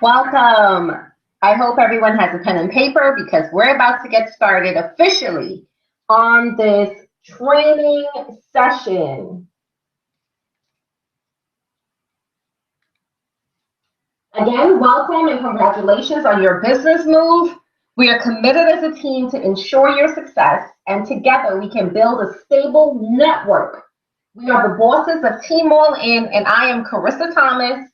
Welcome. I hope everyone has a pen and paper because we're about to get started officially on this training session. Again, welcome and congratulations on your business move. We are committed as a team to ensure your success, and together we can build a stable network. We are the bosses of Team All In, and I am Carissa Thomas,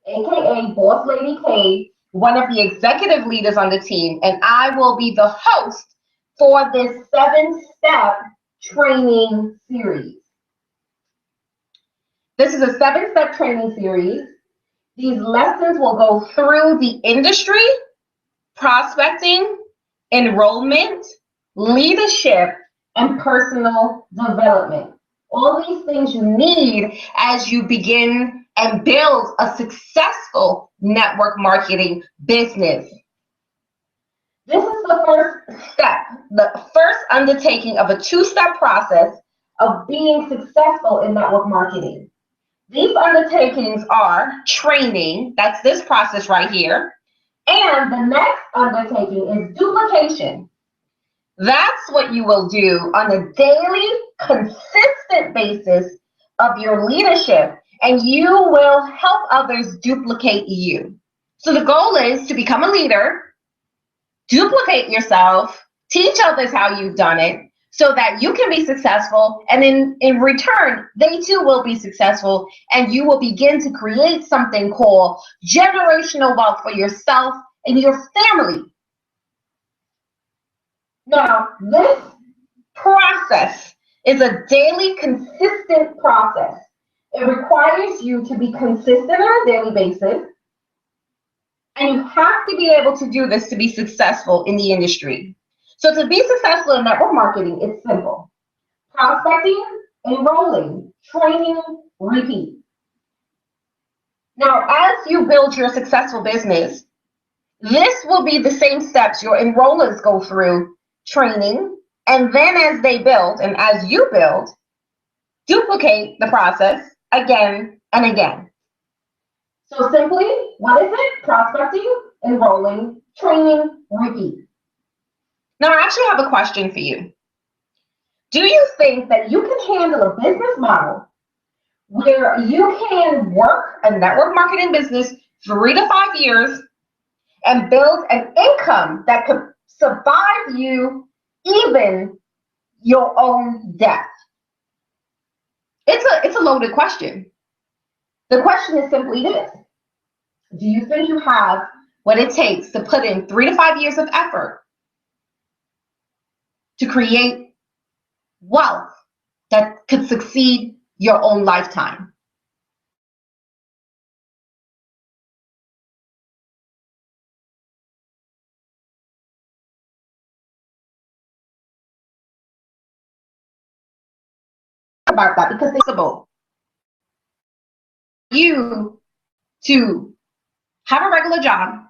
aka Boss Lady K, one of the executive leaders on the team, and I will be the host for this 7-step training series. This is a 7-step training series. These lessons will go through the industry, prospecting, enrollment, leadership, and personal development. All these things you need as you begin and build a successful network marketing business. This is the first step, the first undertaking of a 2-step process of being successful in network marketing. These undertakings are training, that's this process right here, and the next undertaking is duplication. That's what you will do on a daily, consistent basis of your leadership, and you will help others duplicate you. So the goal is to become a leader, duplicate yourself, teach others how you've done it, so that you can be successful, and in return, they too will be successful, and you will begin to create something called generational wealth for yourself and your family. Now, this process is a daily, consistent process. It requires you to be consistent on a daily basis, and you have to be able to do this to be successful in the industry. So to be successful in network marketing, it's simple. Prospecting, enrolling, training, repeat. Now, as you build your successful business, this will be the same steps your enrollers go through, training, and then as they build and as you build, duplicate the process again and again. So simply, what is it? Prospecting, enrolling, training, repeat. Now, I actually have a question for you. Do you think that you can handle a business model where you can work a network marketing business 3 to 5 years and build an income that could survive you even your own death? It's a loaded question. The question is simply this. Do you think you have what it takes to put in 3 to 5 years of effort to create wealth that could succeed your own lifetime? About that, because it's possible you to have a regular job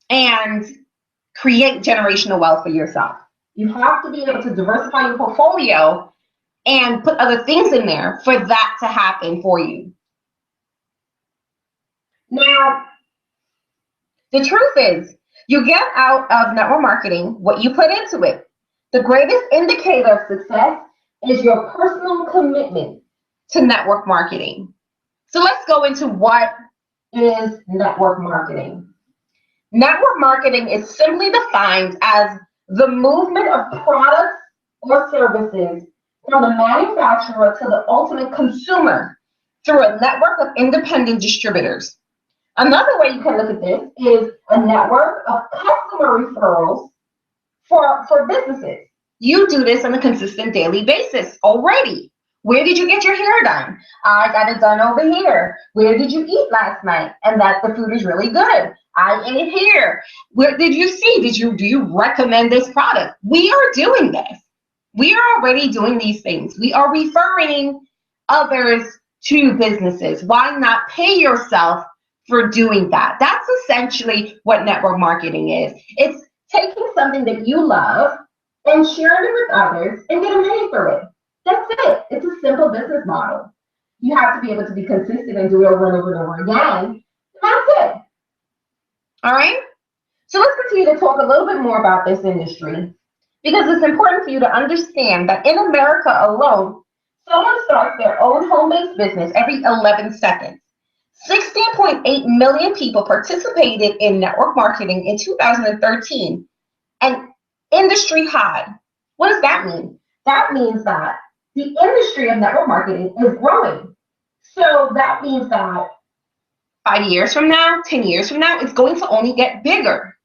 and create generational wealth for yourself. You have to be able to diversify your portfolio and put other things in there for that to happen for you. Now, the truth is, you get out of network marketing what you put into it. The greatest indicator of success is your personal commitment to network marketing. So let's go into what is network marketing. Network marketing is simply defined as the movement of products or services from the manufacturer to the ultimate consumer through a network of independent distributors. Another way you can look at this is a network of customer referrals for businesses. You do this on a consistent daily basis already. Where did you get your hair done? I got it done over here. Where did you eat last night? And that the food is really good. I ate here. Where did you see? Do you recommend this product? We are doing this. We are already doing these things. We are referring others to businesses. Why not pay yourself for doing that? That's essentially what network marketing is. It's taking something that you love and sharing it with others and getting paid for it. That's it. It's a simple business model. You have to be able to be consistent and do it over and over and over again. That's it. All right? So let's continue to talk a little bit more about this industry because it's important for you to understand that in America alone, someone starts their own home-based business every 11 seconds. 16.8 million people participated in network marketing in 2013, an industry high. What does that mean? That means that the industry of network marketing is growing. So that means that 5 years from now, 10 years from now, it's going to only get bigger.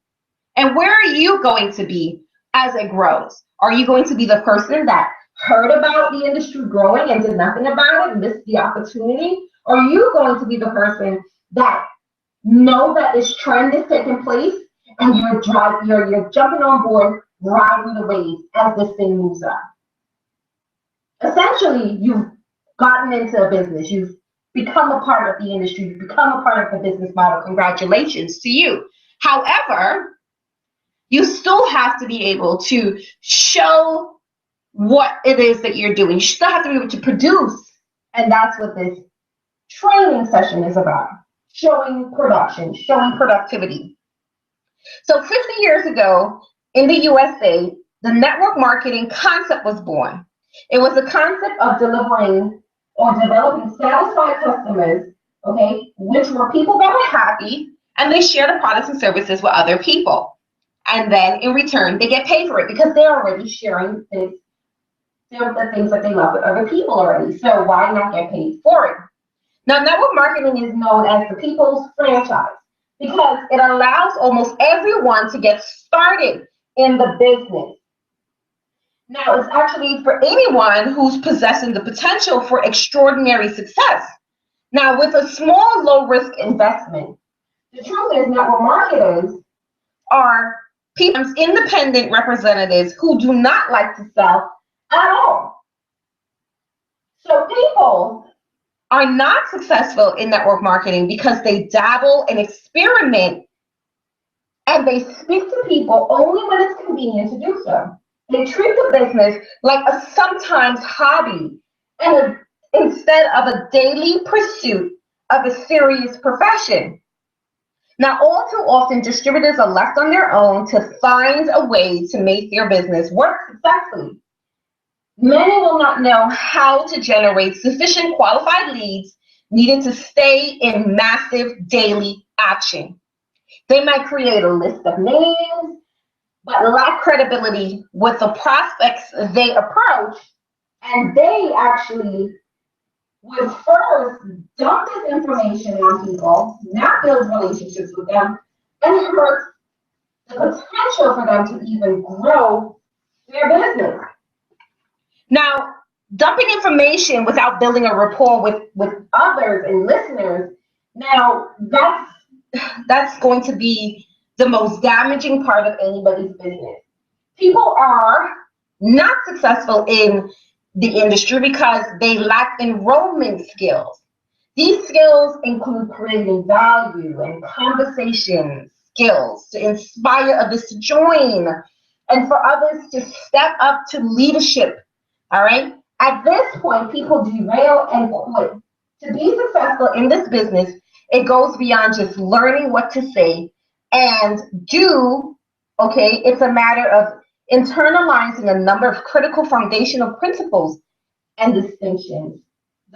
And where are you going to be as it grows? Are you going to be the person that heard about the industry growing and did nothing about it and missed the opportunity? Or are you going to be the person that know that this trend is taking place and you're jumping on board, riding the wave as this thing moves up? Essentially, you've gotten into a business. You've become a part of the industry. You've become a part of the business model. Congratulations to you. However, you still have to be able to show what it is that you're doing. You still have to be able to produce. And that's what this training session is about. Showing production, showing productivity. So 50 years ago in the USA, the network marketing concept was born. It was a concept of delivering or developing satisfied customers, okay, which were people that were happy and they share the products and services with other people. And then in return, they get paid for it because they're already sharing the things that they love with other people already. So why not get paid for it? Now, network marketing is known as the people's franchise because it allows almost everyone to get started in the business. Now, it's actually for anyone who's possessing the potential for extraordinary success. Now, with a small, low-risk investment, the truth is network marketers are people's independent representatives who do not like to sell at all. So people are not successful in network marketing because they dabble and experiment and they speak to people only when it's convenient to do so. They treat the business like a sometimes hobby and instead of a daily pursuit of a serious profession. Now, all too often, distributors are left on their own to find a way to make their business work successfully. Many will not know how to generate sufficient qualified leads needed to stay in massive daily action. They might create a list of names, but lack credibility with the prospects they approach, and they actually would first dump this information on people, not build relationships with them, and hurt the potential for them to even grow their business. Now, dumping information without building a rapport with others and listeners, now that's going to be the most damaging part of anybody's business. People are not successful in the industry because they lack enrollment skills. These skills include creating value and conversation skills to inspire others to join and for others to step up to leadership. All right. At this point, people derail and quit. To be successful in this business, it goes beyond just learning what to say and do. Okay. It's a matter of internalizing a number of critical foundational principles and distinctions,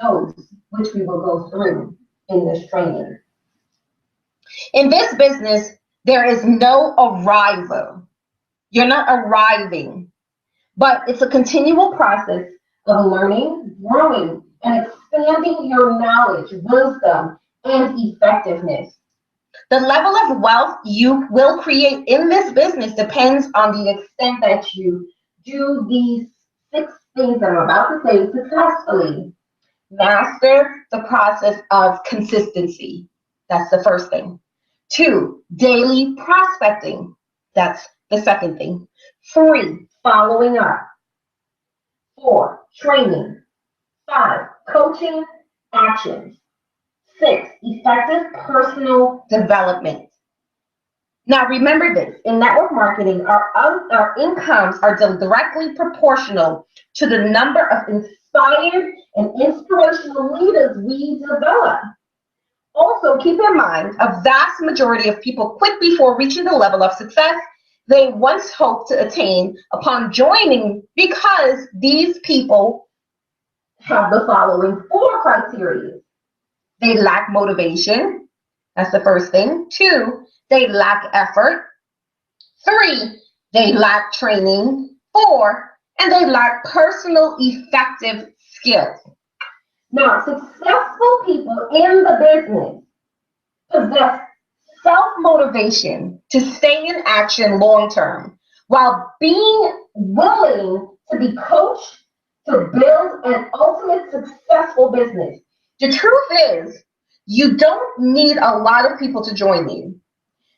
those which we will go through in this training. In this business, there is no arrival. You're not arriving. But it's a continual process of learning, growing, and expanding your knowledge, wisdom, and effectiveness. The level of wealth you will create in this business depends on the extent that you do these 6 things that I'm about to say successfully. Master the process of consistency. That's the first thing. 2, daily prospecting. That's the second thing. 3, following up. 4, training. 5, coaching actions. 6, effective personal development. Now remember this, in network marketing, our incomes are directly proportional to the number of inspired and inspirational leaders we develop. Also, keep in mind, a vast majority of people quit before reaching the level of success they once hoped to attain upon joining, because these people have the following 4 criteria. They lack motivation. That's the first thing. 2, they lack effort. 3, they lack training. 4, and they lack personal effective skills. Now, successful people in the business possess self-motivation to stay in action long-term, while being willing to be coached to build an ultimate successful business. The truth is, you don't need a lot of people to join you.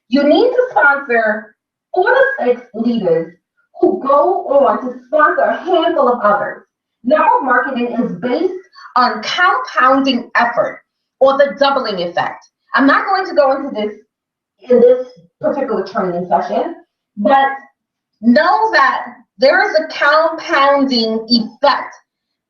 You need to sponsor 4 to 6 leaders who go on to sponsor a handful of others. Network marketing is based on compounding effort, or the doubling effect. I'm not going to go into this in this particular training session, but know that there is a compounding effect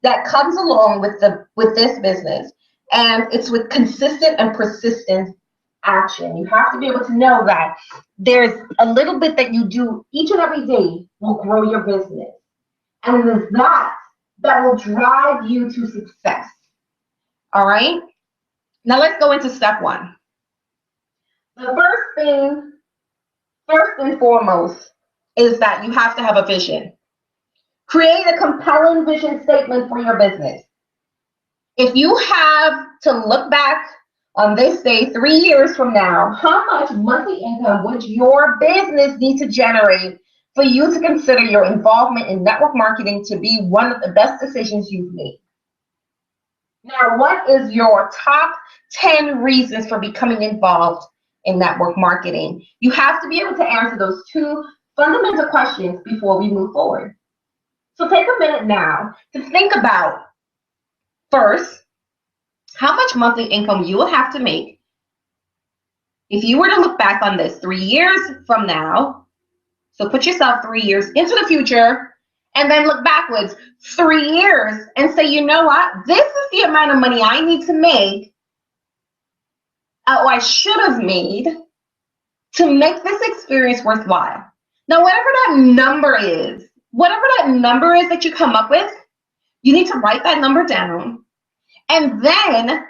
that comes along with this business, and it's with consistent and persistent action. You have to be able to know that there's a little bit that you do each and every day will grow your business, and it is that will drive you to success. All right, now let's go into step 1. The first and foremost, is that you have to have a vision. Create a compelling vision statement for your business. If you have to look back on this day 3 years from now, how much monthly income would your business need to generate for you to consider your involvement in network marketing to be one of the best decisions you've made? Now, what is your top 10 reasons for becoming involved in network marketing? You have to be able to answer those 2 fundamental questions before we move forward. So take a minute now to think about, first, how much monthly income you will have to make if you were to look back on this 3 years from now. So put yourself 3 years into the future and then look backwards 3 years and say, you know what? This is the amount of money I need to make, or I should have made, to make this experience worthwhile. Now, whatever that number is that you come up with, you need to write that number down. And then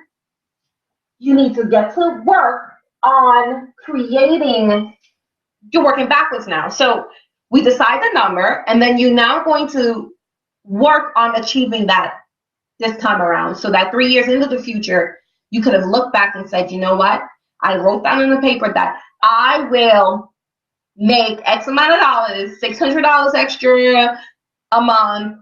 you need to get to work on creating. You're working backwards now. So we decide the number, and then you're now going to work on achieving that this time around. So that 3 years into the future, you could have looked back and said, you know what? I wrote down on the paper that I will make X amount of dollars, $600 extra a month,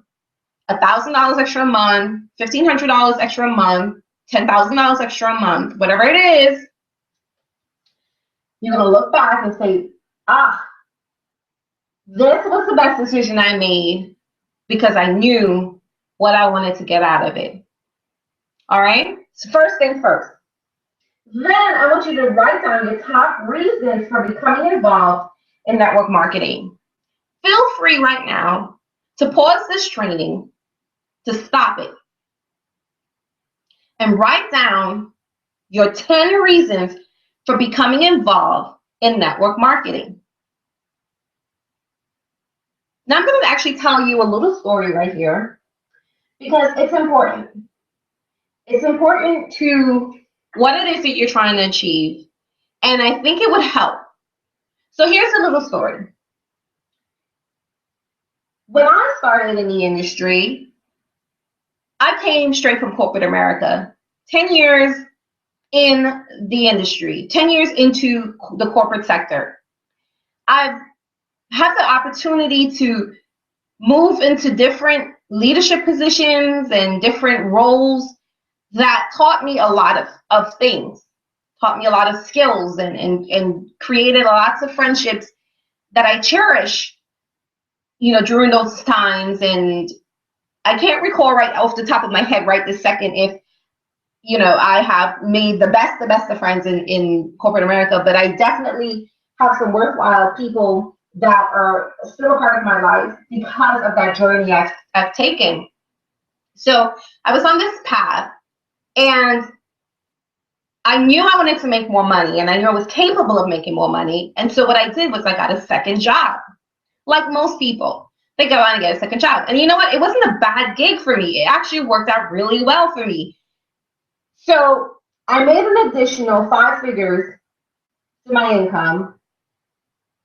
$1,000 extra a month, $1,500 extra a month, $10,000 extra a month, whatever it is. You're going to look back and say, this was the best decision I made because I knew what I wanted to get out of it. All right? So first thing first. Then I want you to write down your top reasons for becoming involved in network marketing. Feel free right now to pause this training, to stop it, and write down your 10 reasons for becoming involved in network marketing. Now I'm going to actually tell you a little story right here because it's important. It's important to what it is that you're trying to achieve, and I think it would help. So here's a little story. When I started in the industry, I came straight from corporate America. 10 years in the industry, 10 years into the corporate sector. I've had the opportunity to move into different leadership positions and different roles that taught me a lot of things, taught me a lot of skills, and created lots of friendships that I cherish, during those times. And I can't recall right off the top of my head right this second if, I have made the best of friends in corporate America, but I definitely have some worthwhile people that are still a part of my life because of that journey I've taken. So I was on this path, and I knew I wanted to make more money, and I knew I was capable of making more money. And so what I did was I got a second job. Like most people, they go on and get a second job. And you know what? It wasn't a bad gig for me. It actually worked out really well for me. So I made an additional 5 figures to my income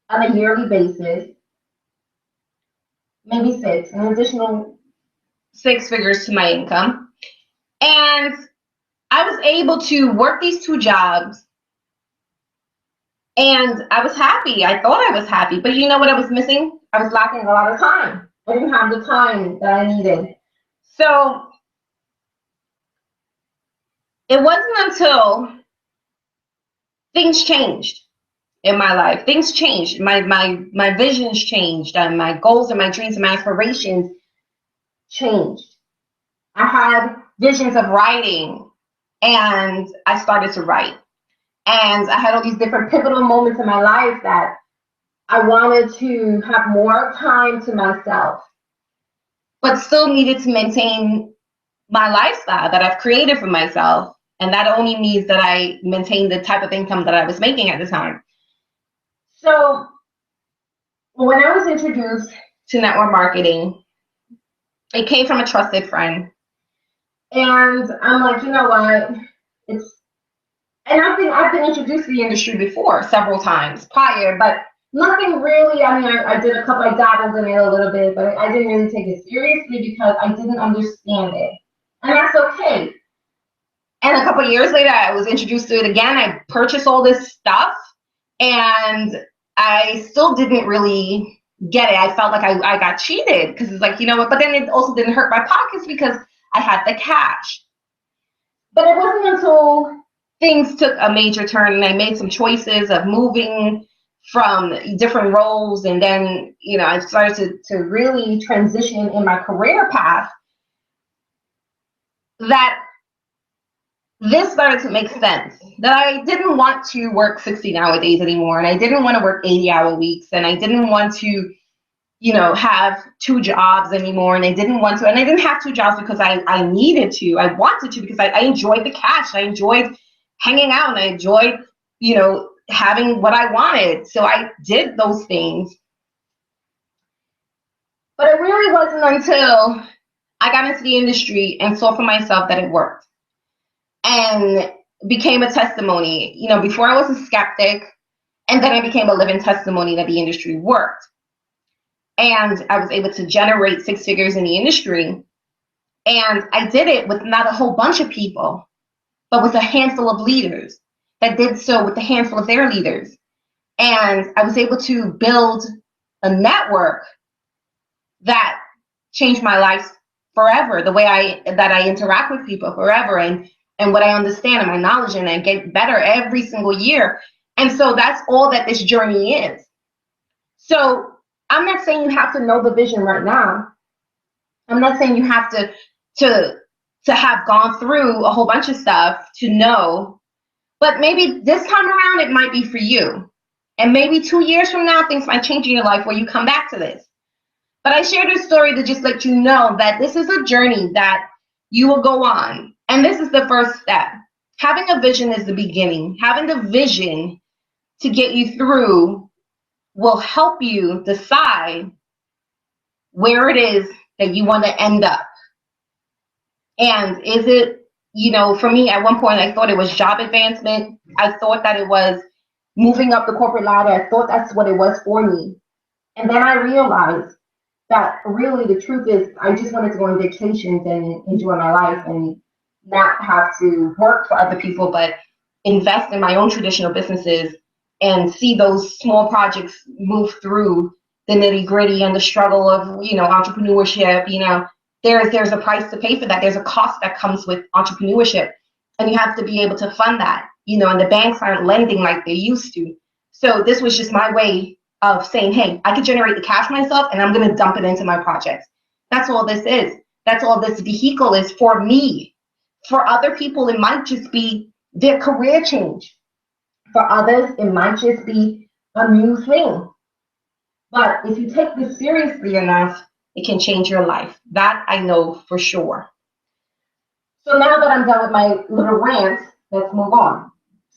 on a yearly basis, maybe 6, an additional 6 figures to my income. And I was able to work these 2 jobs, and I was happy. I thought I was happy, but you know what I was missing? I was lacking a lot of time. I didn't have the time that I needed. So it wasn't until things changed in my life. Things changed. My visions changed, and my goals and my dreams and my aspirations changed. I had visions of writing, and I started to write. And I had all these different pivotal moments in my life that I wanted to have more time to myself, but still needed to maintain my lifestyle that I've created for myself. And that only means that I maintain the type of income that I was making at the time. So when I was introduced to network marketing, it came from a trusted friend. And I'm like, you know what? And I've been introduced to the industry before several times prior, but nothing really. I mean, I did a couple, I dabbled in it a little bit, but I didn't really take it seriously because I didn't understand it. And that's okay. And a couple of years later, I was introduced to it again. I purchased all this stuff, and I still didn't really get it. I felt like I got cheated because it's like, you know what, but then it also didn't hurt my pockets because I had the cash. But it wasn't until things took a major turn and I made some choices of moving from different roles, and then, you know, I started to really transition in my career path, that this started to make sense, that I didn't want to work 16-hour days anymore, and I didn't want to work 80-hour weeks, and I didn't want to, you know, have 2 jobs anymore, and I didn't want to, and I didn't have 2 jobs because I needed to, I wanted to, because I enjoyed the cash, I enjoyed hanging out, and I enjoyed, you know, having what I wanted. So I did those things. But it really wasn't until I got into the industry and saw for myself that it worked, and became a testimony. You know, before I was a skeptic, and then I became a living testimony that the industry worked. And I was able to generate 6 figures in the industry. And I did it with not a whole bunch of people, but with a handful of leaders that did so with a handful of their leaders. And I was able to build a network that changed my life forever, the way that I interact with people forever, and what I understand and my knowledge, and I get better every single year. And so that's all that this journey is. So I'm not saying you have to know the vision right now. I'm not saying you have to have gone through a whole bunch of stuff to know, but maybe this time around it might be for you. And maybe 2 years from now, things might change in your life where you come back to this. But I share this story to just let you know that this is a journey that you will go on. And this is the first step. Having a vision is the beginning. Having the vision to get you through will help you decide where it is that you want to end up. And is it, you know, for me, at one point, I thought it was job advancement. I thought that it was moving up the corporate ladder. I thought that's what it was for me. And then I realized that really the truth is I just wanted to go on vacations and enjoy my life and not have to work for other people, but invest in my own traditional businesses and see those small projects move through the nitty gritty and the struggle of, you know, entrepreneurship. You know, there's a price to pay for that. There's a cost that comes with entrepreneurship, and you have to be able to fund that, you know, and the banks aren't lending like they used to. So this was just my way of saying, hey, I could generate the cash myself, and I'm going to dump it into my projects. That's all this is. That's all this vehicle is for me. For other people, it might just be their career change. For others, it might just be a new thing. But if you take this seriously enough, it can change your life. That I know for sure. So now that I'm done with my little rant, let's move on.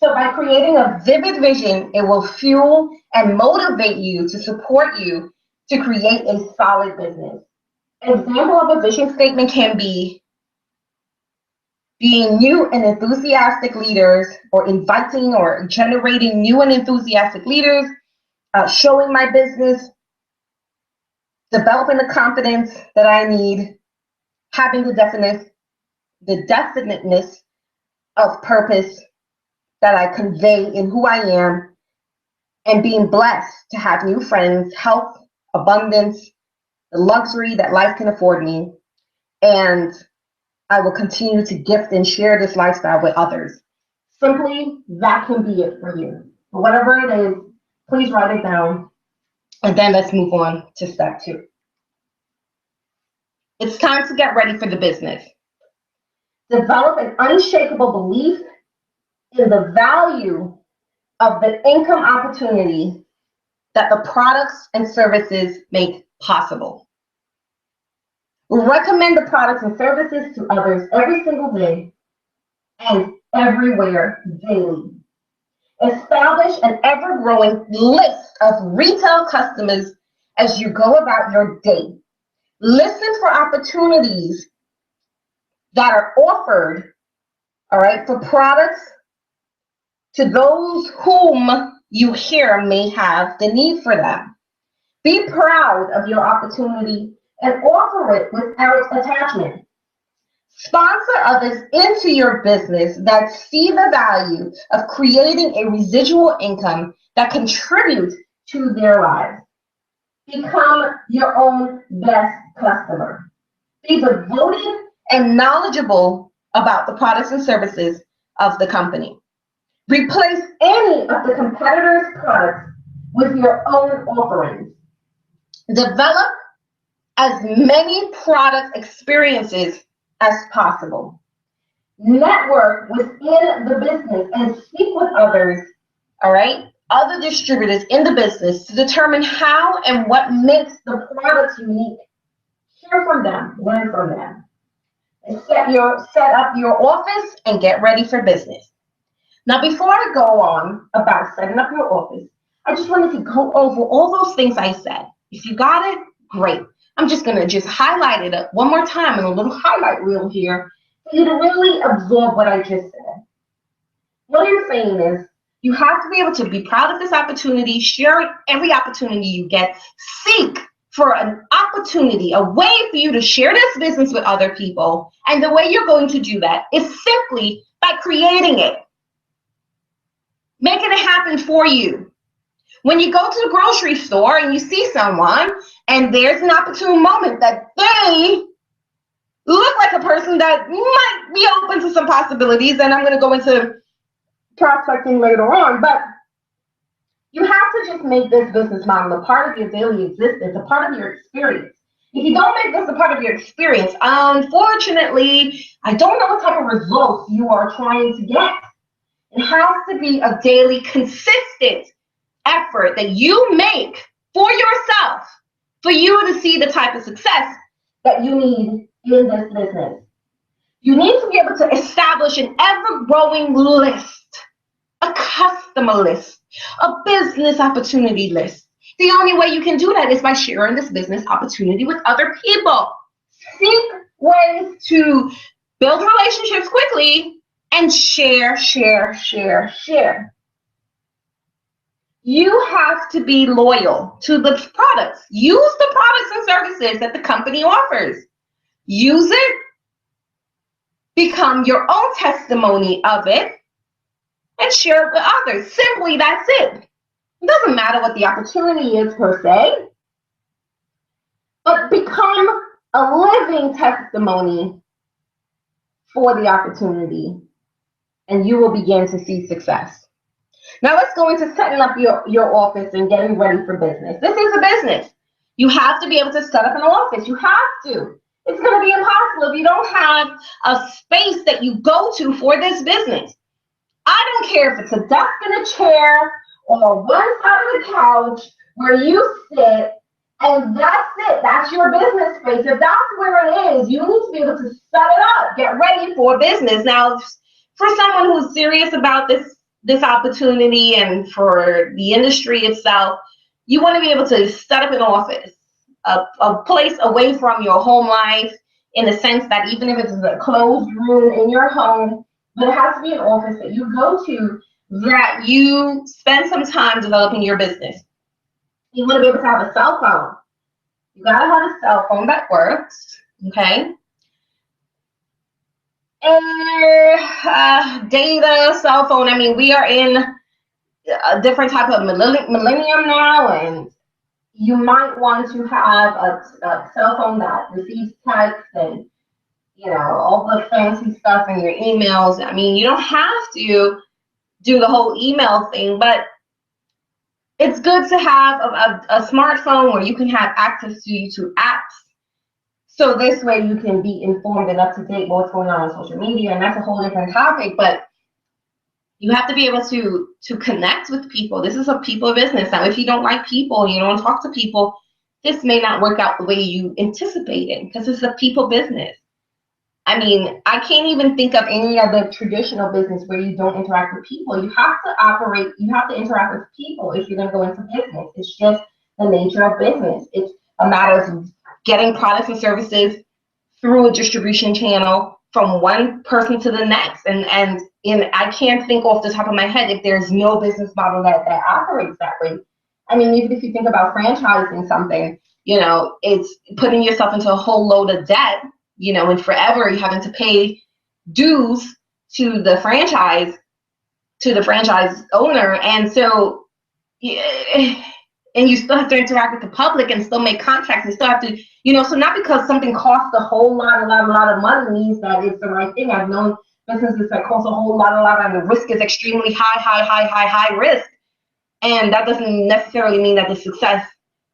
So by creating a vivid vision, it will fuel and motivate you to support you to create a solid business. An example of a vision statement can be being new and enthusiastic leaders, or inviting or generating new and enthusiastic leaders, showing my business, developing the confidence that I need, having the definiteness of purpose that I convey in who I am, and being blessed to have new friends, health, abundance, the luxury that life can afford me, and I will continue to gift and share this lifestyle with others. Simply, that can be it for you. Whatever it is, please write it down, and then let's move on to step 2. It's time to get ready for the business. Develop an unshakable belief in the value of the income opportunity that the products and services make possible. Recommend the products and services to others every single day and everywhere daily. Establish an ever-growing list of retail customers as you go about your day. Listen for opportunities that are offered, all right, for products to those whom you hear may have the need for them. Be proud of your opportunity and offer it without attachment. Sponsor others into your business that see the value of creating a residual income that contributes to their lives. Become your own best customer. Be devoted and knowledgeable about the products and services of the company. Replace any of the competitors' products with your own offerings. Develop as many product experiences as possible. Network within the business and speak with others, all right, other distributors in the business to determine how and what makes the products unique. Hear from them, learn from them. And set up your office and get ready for business. Now, before I go on about setting up your office, I just wanted to go over all those things I said. If you got it, great. I'm just going to highlight it one more time in a little highlight reel here for you to really absorb what I just said. What I'm saying is, you have to be able to be proud of this opportunity, share every opportunity you get, seek for an opportunity, a way for you to share this business with other people. And the way you're going to do that is simply by creating it, making it happen for you. When you go to the grocery store and you see someone and there's an opportune moment that they look like a person that might be open to some possibilities, and I'm going to go into prospecting later on, but you have to just make this business model a part of your daily existence, a part of your experience. If you don't make this a part of your experience, unfortunately, I don't know what type of results you are trying to get. It has to be a daily, consistent effort that you make for yourself for you to see the type of success that you need in this business. You need to be able to establish an ever-growing list, a customer list, a business opportunity list. The only way you can do that is by sharing this business opportunity with other people. Seek ways to build relationships quickly and share. You have to be loyal to the products. Use the products and services that the company offers. Use it. Become your own testimony of it and share it with others. Simply, that's it. It doesn't matter what the opportunity is per se, but become a living testimony for the opportunity, and you will begin to see success. Now let's go into setting up your office and getting ready for business. This is a business. You have to be able to set up an office. You have to. It's going to be impossible if you don't have a space that you go to for this business. I don't care if it's a desk and a chair or one side of the couch where you sit, and that's it. That's your business space. If that's where it is, you need to be able to set it up, get ready for business. Now, for someone who's serious about this this opportunity and for the industry itself, you want to be able to set up an office, a place away from your home life, in the sense that even if it's a closed room in your home, but it has to be an office that you go to, that you spend some time developing your business. You want to be able to have a cell phone. You got to have a cell phone that works, okay? And data, cell phone, I mean, we are in a different type of millennium now, and you might want to have a cell phone that receives text and, you know, all the fancy stuff in your emails. I mean, you don't have to do the whole email thing, but it's good to have a smartphone where you can have access to YouTube apps. So this way you can be informed and up to date what's going on social media, and that's a whole different topic, but you have to be able to connect with people. This is a people business. Now, if you don't like people, you don't talk to people, this may not work out the way you anticipated, because it's a people business. I mean, I can't even think of any other traditional business where you don't interact with people. You have to interact with people if you're going to go into business. It's just the nature of business. It's a matter of getting products and services through a distribution channel from one person to the next. And I can't think off the top of my head if there's no business model that operates that way. I mean, even if you think about franchising something, you know, it's putting yourself into a whole load of debt, you know, and forever you're having to pay dues to the franchise owner. And so, and you still have to interact with the public and still make contracts and still have to, you know, so not because something costs a whole lot of money means that it's the right thing. I've known businesses that cost a whole lot, and the risk is extremely high risk. And that doesn't necessarily mean that the success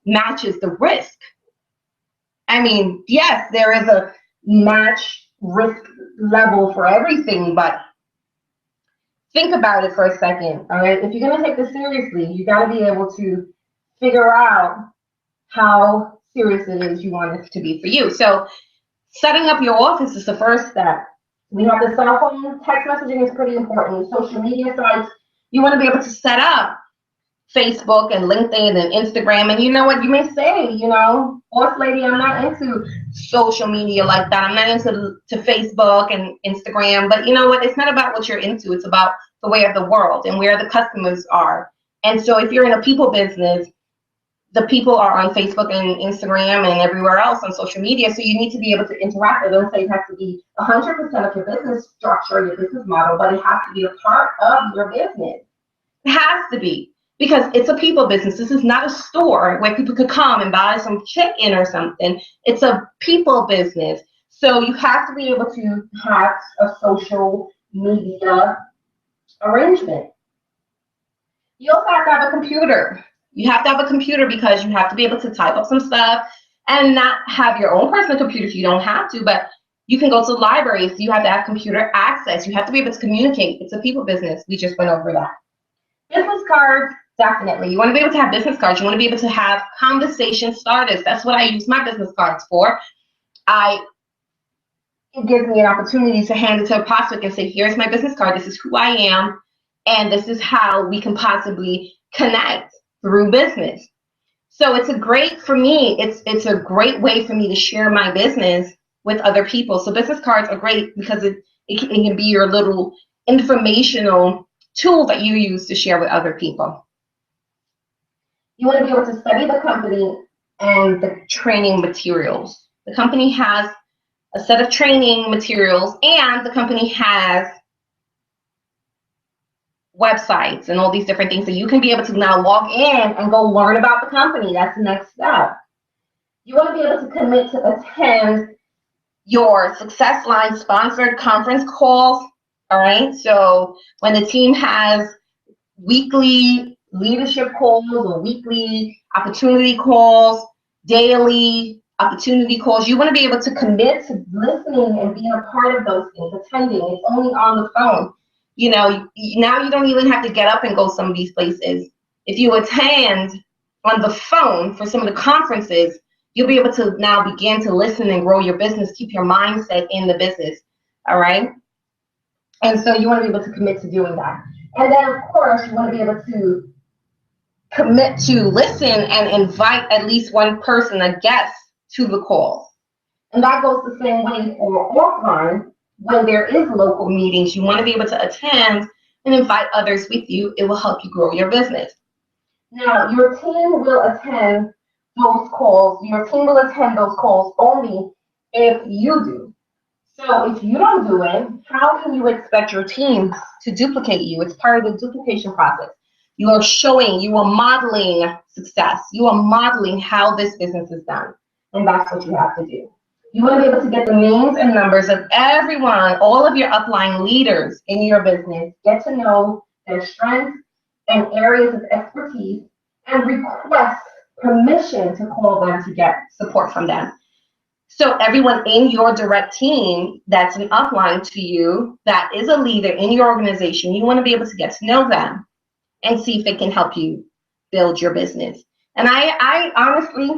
matches the risk. I mean, yes, there is a match risk level for everything, but think about it for a second, all right? If you're going to take this seriously, you got to be able to figure out how serious it is you want it to be for you. So setting up your office is the first step. We have the cell phone. Text messaging is pretty important. Social media sites, you want to be able to set up Facebook and LinkedIn and Instagram. And you know what, you may say, you know, Boss Lady, I'm not into social media like that. I'm not into Facebook and Instagram. But you know what, it's not about what you're into. It's about the way of the world and where the customers are. And so if you're in a people business, the people are on Facebook and Instagram and everywhere else on social media. So you need to be able to interact. I don't say it has to be 100% of your business structure, your business model, but it has to be a part of your business. It has to be, because it's a people business. This is not a store where people could come and buy some chicken or something. It's a people business. So you have to be able to have a social media arrangement. You also have to have a computer. You have to have a computer because you have to be able to type up some stuff and not have your own personal computer if you don't have to, but you can go to libraries. You have to have computer access. You have to be able to communicate. It's a people business. We just went over that. Business cards, definitely. You want to be able to have business cards. You want to be able to have conversation starters. That's what I use my business cards for. It gives me an opportunity to hand it to a prospect and say, here's my business card. This is who I am, and this is how we can possibly connect through business. So it's a great, for me, it's a great way for me to share my business with other people. So business cards are great because it can be your little informational tool that you use to share with other people. You want to be able to study the company and the training materials. The company has a set of training materials, and the company has websites and all these different things that you can be able to now log in and go learn about the company. That's the next step. You want to be able to commit to attend your Success Line sponsored conference calls. All right. So when the team has weekly leadership calls or weekly opportunity calls, daily opportunity calls, you want to be able to commit to listening and being a part of those things, attending. It's only on the phone. You know, now you don't even have to get up and go some of these places. If you attend on the phone for some of the conferences, you'll be able to now begin to listen and grow your business, keep your mindset in the business, all right? And so you want to be able to commit to doing that. And then, of course, you want to be able to commit to listen and invite at least one person, a guest, to the calls. And that goes the same way for offline. When there is local meetings, you want to be able to attend and invite others with you. It will help you grow your business. Now, your team will attend those calls. Your team will attend those calls only if you do. So if you don't do it, how can you expect your team to duplicate you? It's part of the duplication process. You are showing, you are modeling success. You are modeling how this business is done. And that's what you have to do. You want to be able to get the names and numbers of everyone, all of your upline leaders in your business, get to know their strengths and areas of expertise, and request permission to call them to get support from them. So everyone in your direct team that's an upline to you, that is a leader in your organization, you want to be able to get to know them and see if they can help you build your business. And I honestly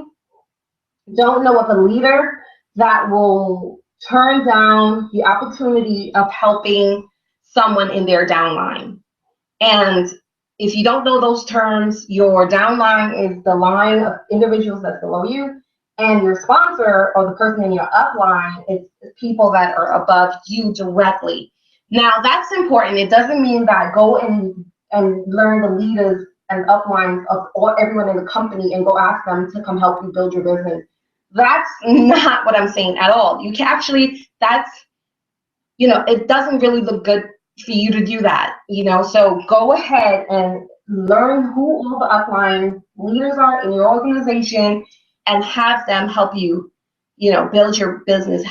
don't know of a leader that will turn down the opportunity of helping someone in their downline. And if you don't know those terms, your downline is the line of individuals that's below you, and your sponsor or the person in your upline is people that are above you directly. Now, that's important. It doesn't mean that go and learn the leaders and uplines of everyone in the company and go ask them to come help you build your business. That's not what I'm saying at all. You can actually, it doesn't really look good for you to do that, so go ahead and learn who all the upline leaders are in your organization and have them help you, build your business.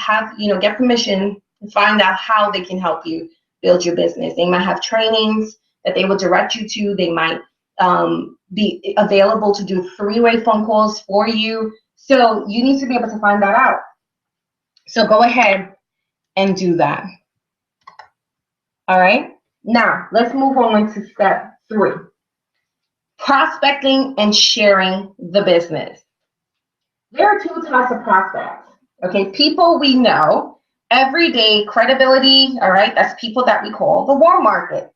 Get permission to find out how they can help you build your business. They might have trainings that they will direct you to. They might be available to do 3-way phone calls for you. So you need to be able to find that out. So go ahead and do that. All right. Now, let's move on to step 3. Prospecting and sharing the business. There are 2 types of prospects. Okay, people we know, everyday credibility, all right, that's people that we call the warm market.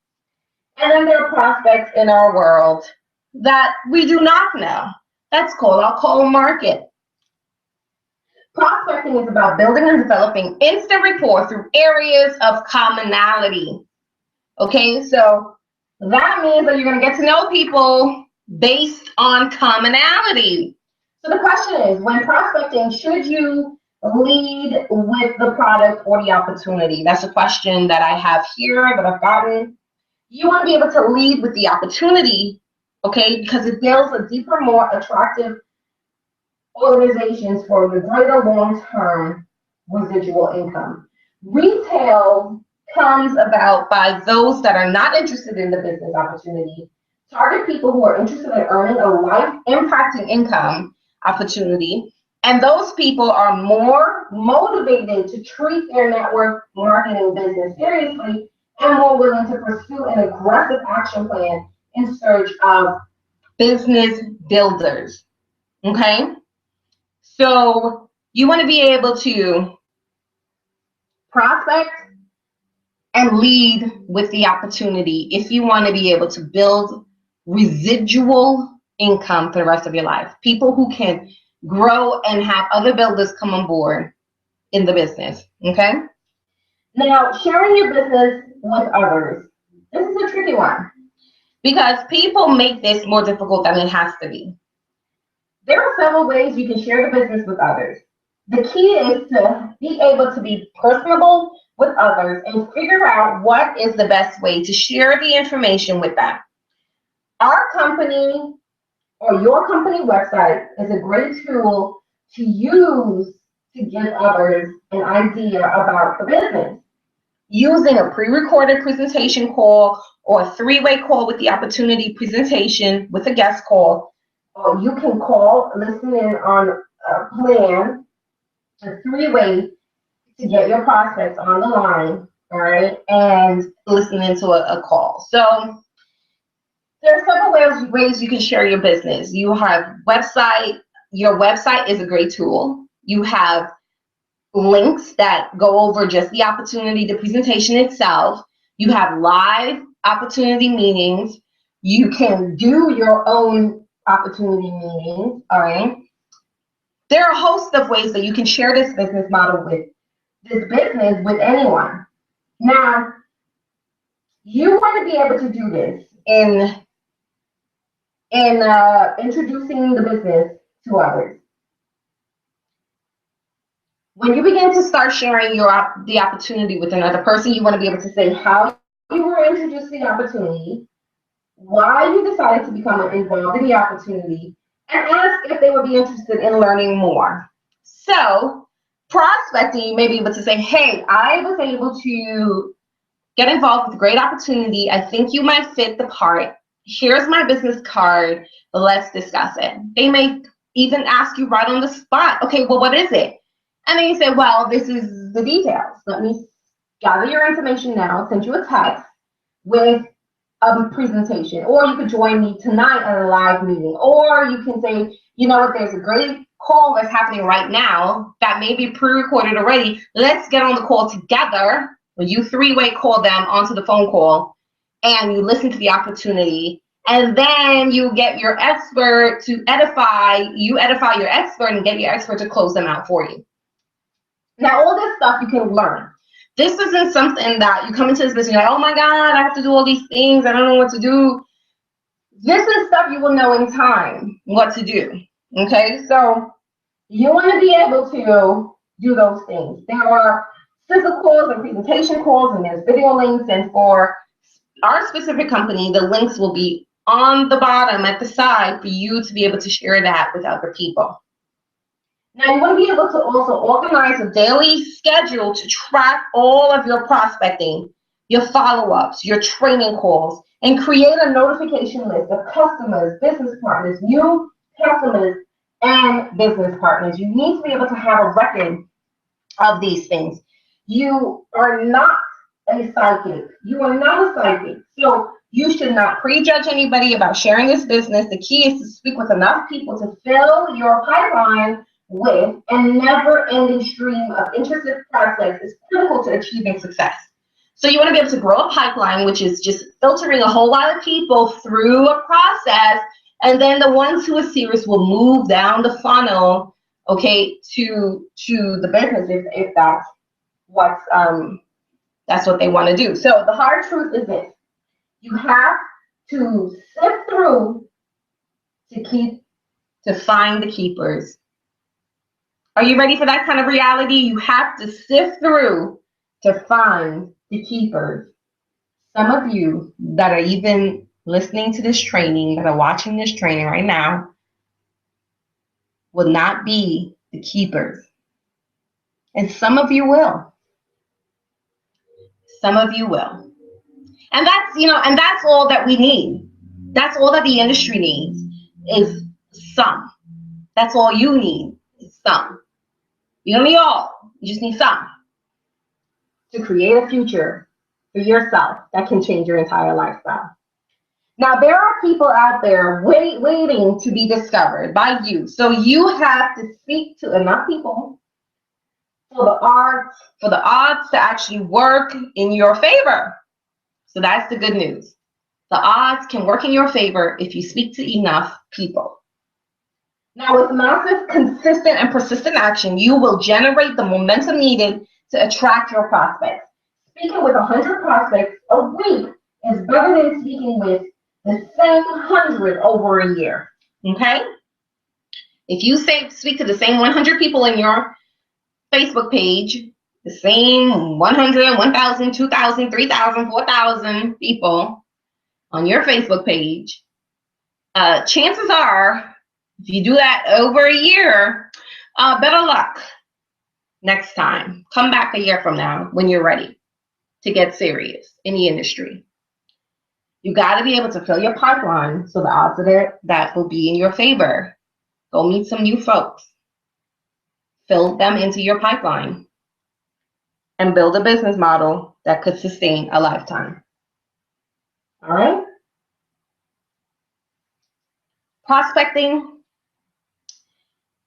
And then there are prospects in our world that we do not know. That's called our cold market. Prospecting is about building and developing instant rapport through areas of commonality. Okay, so that means that you're going to get to know people based on commonality. So the question is, when prospecting, should you lead with the product or the opportunity? That's a question that I have here that I've gotten. You want to be able to lead with the opportunity, okay, because it builds a deeper, more attractive organizations for the greater long-term residual income. Retail comes about by those that are not interested in the business opportunity. Target people who are interested in earning a life-impacting income opportunity, and those people are more motivated to treat their network marketing business seriously and more willing to pursue an aggressive action plan in search of business builders. Okay? So you want to be able to prospect and lead with the opportunity if you want to be able to build residual income for the rest of your life. People who can grow and have other builders come on board in the business. Okay? Now, sharing your business with others. This is a tricky one because people make this more difficult than it has to be. There are several ways you can share the business with others. The key is to be able to be personable with others and figure out what is the best way to share the information with them. Our company or your company website is a great tool to use to give others an idea about the business. Using a pre-recorded presentation call or a 3-way call with the opportunity presentation with a guest call, or you can call, listen in on a plan, a 3-way to get your prospects on the line, all right, and listen into a call. So there are several ways you can share your business. You have website. Your website is a great tool. You have links that go over just the opportunity, the presentation itself. You have live opportunity meetings. You can do your own opportunity meetings, all right? There are a host of ways that you can share this business model with anyone. Now, you want to be able to do this in introducing the business to others. When you begin to start sharing the opportunity with another person, you want to be able to say how you were introduced to the opportunity, why you decided to become involved in the opportunity, and ask if they would be interested in learning more. So, prospecting, you may be able to say, hey, I was able to get involved with a great opportunity. I think you might fit the part. Here's my business card. Let's discuss it. They may even ask you right on the spot, okay, well, what is it? And then you say, well, this is the details. Let me gather your information now, send you a text with a presentation. Or you could join me tonight at a live meeting. Or you can say, you know what, there's a great call that's happening right now that may be pre-recorded already. Let's get on the call together. When you three-way call them onto the phone call and you listen to the opportunity, and then you get your expert to edify your expert and get your expert to close them out for you. Now, all this stuff you can learn. This isn't something that you come into this business and you're like, oh my God, I have to do all these things. I don't know what to do. This is stuff you will know in time what to do. Okay, so you want to be able to do those things. There are physical calls and presentation calls, and there's video links. And for our specific company, the links will be on the bottom at the side for you to be able to share that with other people. Now, you want to be able to also organize a daily schedule to track all of your prospecting, your follow-ups, your training calls, and create a notification list of customers, business partners, new customers, and business partners. You need to be able to have a record of these things. You are not a psychic. You are not a psychic. So you should not prejudge anybody about sharing this business. The key is to speak with enough people to fill your pipeline with a never-ending stream of interested prospects is critical to achieving success. So you want to be able to grow a pipeline, which is just filtering a whole lot of people through a process, and then the ones who are serious will move down the funnel, okay, to the business if that's what they want to do. So the hard truth is this: you have to sift through to find the keepers. Are you ready for that kind of reality? You have to sift through to find the keepers. Some of you that are even listening to this training, that are watching this training right now, will not be the keepers. And some of you will. Some of you will. And that's all that we need. That's all that the industry needs is some. That's all you need is some. You don't need all. You just need some to create a future for yourself that can change your entire lifestyle. Now, there are people out there waiting to be discovered by you. So you have to speak to enough people for the odds to actually work in your favor. So that's the good news. The odds can work in your favor if you speak to enough people. Now, with massive, consistent, and persistent action, you will generate the momentum needed to attract your prospects. Speaking with 100 prospects a week is better than speaking with the same 100 over a year. Okay? If you speak to the same 100 people in your Facebook page, the same 100, 1,000, 2,000, 3,000, 4,000 people on your Facebook page, chances are, if you do that over a year, better luck next time. Come back a year from now when you're ready to get serious in the industry. You got to be able to fill your pipeline so the odds are that will be in your favor. Go meet some new folks. Fill them into your pipeline and build a business model that could sustain a lifetime. All right? Prospecting.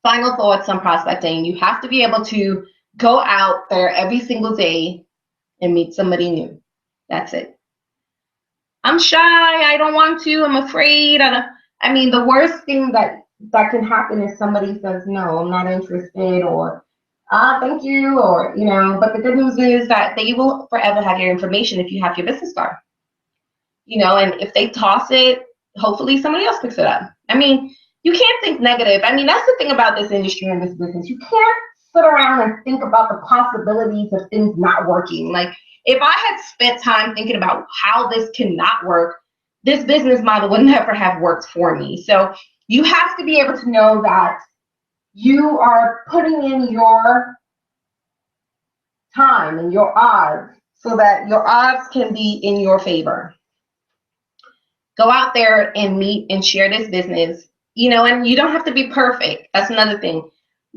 Final thoughts on prospecting. You have to be able to go out there every single day and meet somebody new. That's it. I'm shy. I don't want to. I'm afraid. I mean, the worst thing that can happen is somebody says, no, I'm not interested, or thank you, or, but the good news is that they will forever have your information if you have your business card, and if they toss it, hopefully somebody else picks it up. I mean, you can't think negative. I mean, that's the thing about this industry and this business. You can't sit around and think about the possibilities of things not working. Like, if I had spent time thinking about how this cannot work, this business model would never have worked for me. So you have to be able to know that you are putting in your time and your odds so that your odds can be in your favor. Go out there and meet and share this business, and you don't have to be perfect. That's another thing.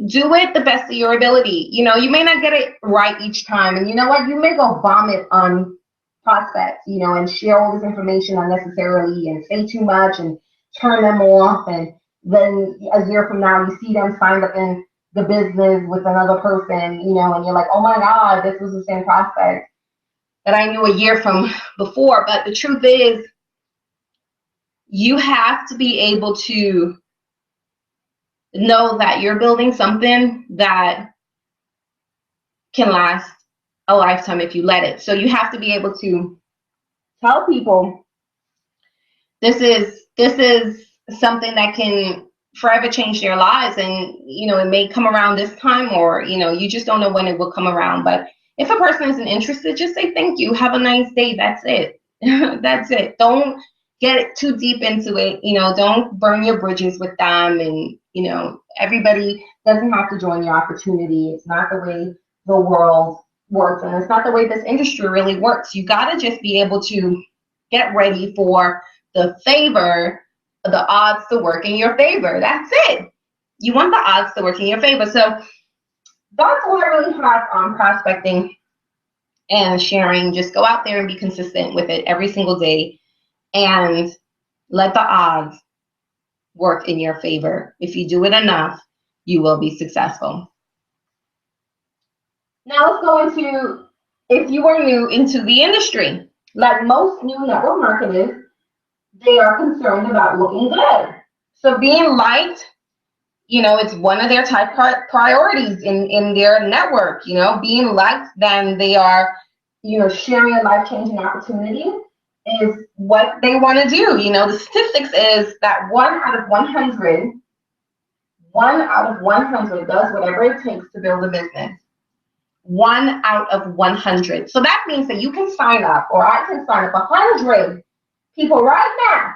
Do it the best of your ability. You may not get it right each time. And you know what? You may go vomit on prospects, and share all this information unnecessarily and say too much and turn them off. And then a year from now, you see them signed up in the business with another person, and you're like, oh my God, this was the same prospect that I knew a year from before. But the truth is, you have to be able to know that you're building something that can last a lifetime if you let it. So you have to be able to tell people this is something that can forever change their lives, and it may come around this time, or you just don't know when it will come around. But if a person isn't interested, just say thank you, have a nice day. That's it. That's it. Don't get too deep into it. Don't burn your bridges with them. And everybody doesn't have to join your opportunity. It's not the way the world works, and it's not the way this industry really works. You got to just be able to get ready for the odds to work in your favor. That's it. You want the odds to work in your favor. So that's all I really have on prospecting and sharing. Just go out there and be consistent with it every single day, and let the odds work in your favor. If you do it enough, you will be successful. Now let's go into, if you are new into the industry. Like most new network marketers, they are concerned about looking good. So being liked, it's one of their top priorities in their network. Being liked, then they are, sharing a life-changing opportunity is what they want to do. The statistics is that 1 out of 100 does whatever it takes to build a business. 1 out of 100. So that means that you can sign up, or I can sign up 100 people right now,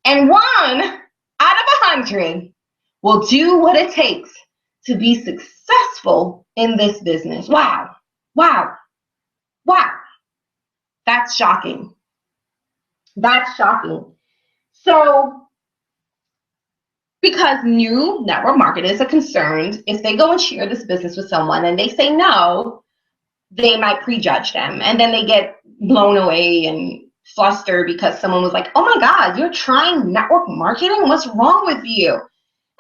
and 1 out of 100 will do what it takes to be successful in this business. Wow. Wow. Wow. That's shocking. That's shocking. So, because new network marketers are concerned, if they go and share this business with someone and they say no, they might prejudge them, and then they get blown away and flustered because someone was like, oh my God, you're trying network marketing? What's wrong with you?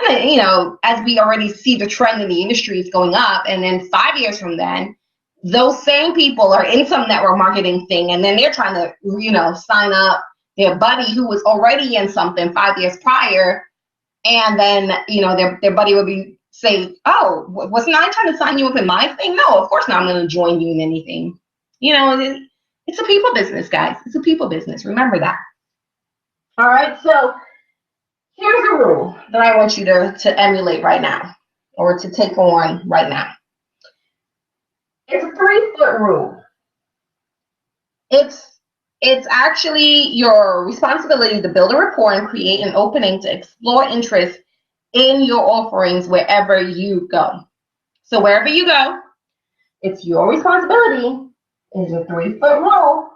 And as we already see, the trend in the industry is going up, and then 5 years from then, those same people are in some network marketing thing, and then they're trying to, sign up their buddy who was already in something 5 years prior, and then, their buddy would be say, oh, wasn't I trying to sign you up in my thing? No, of course not. I'm going to join you in anything. It's a people business, guys. It's a people business. Remember that. All right, so here's a rule that I want you to emulate right now, or to take on right now. It's a 3-foot rule. It's actually your responsibility to build a rapport and create an opening to explore interest in your offerings wherever you go. So wherever you go, it's your responsibility. It's a 3-foot rule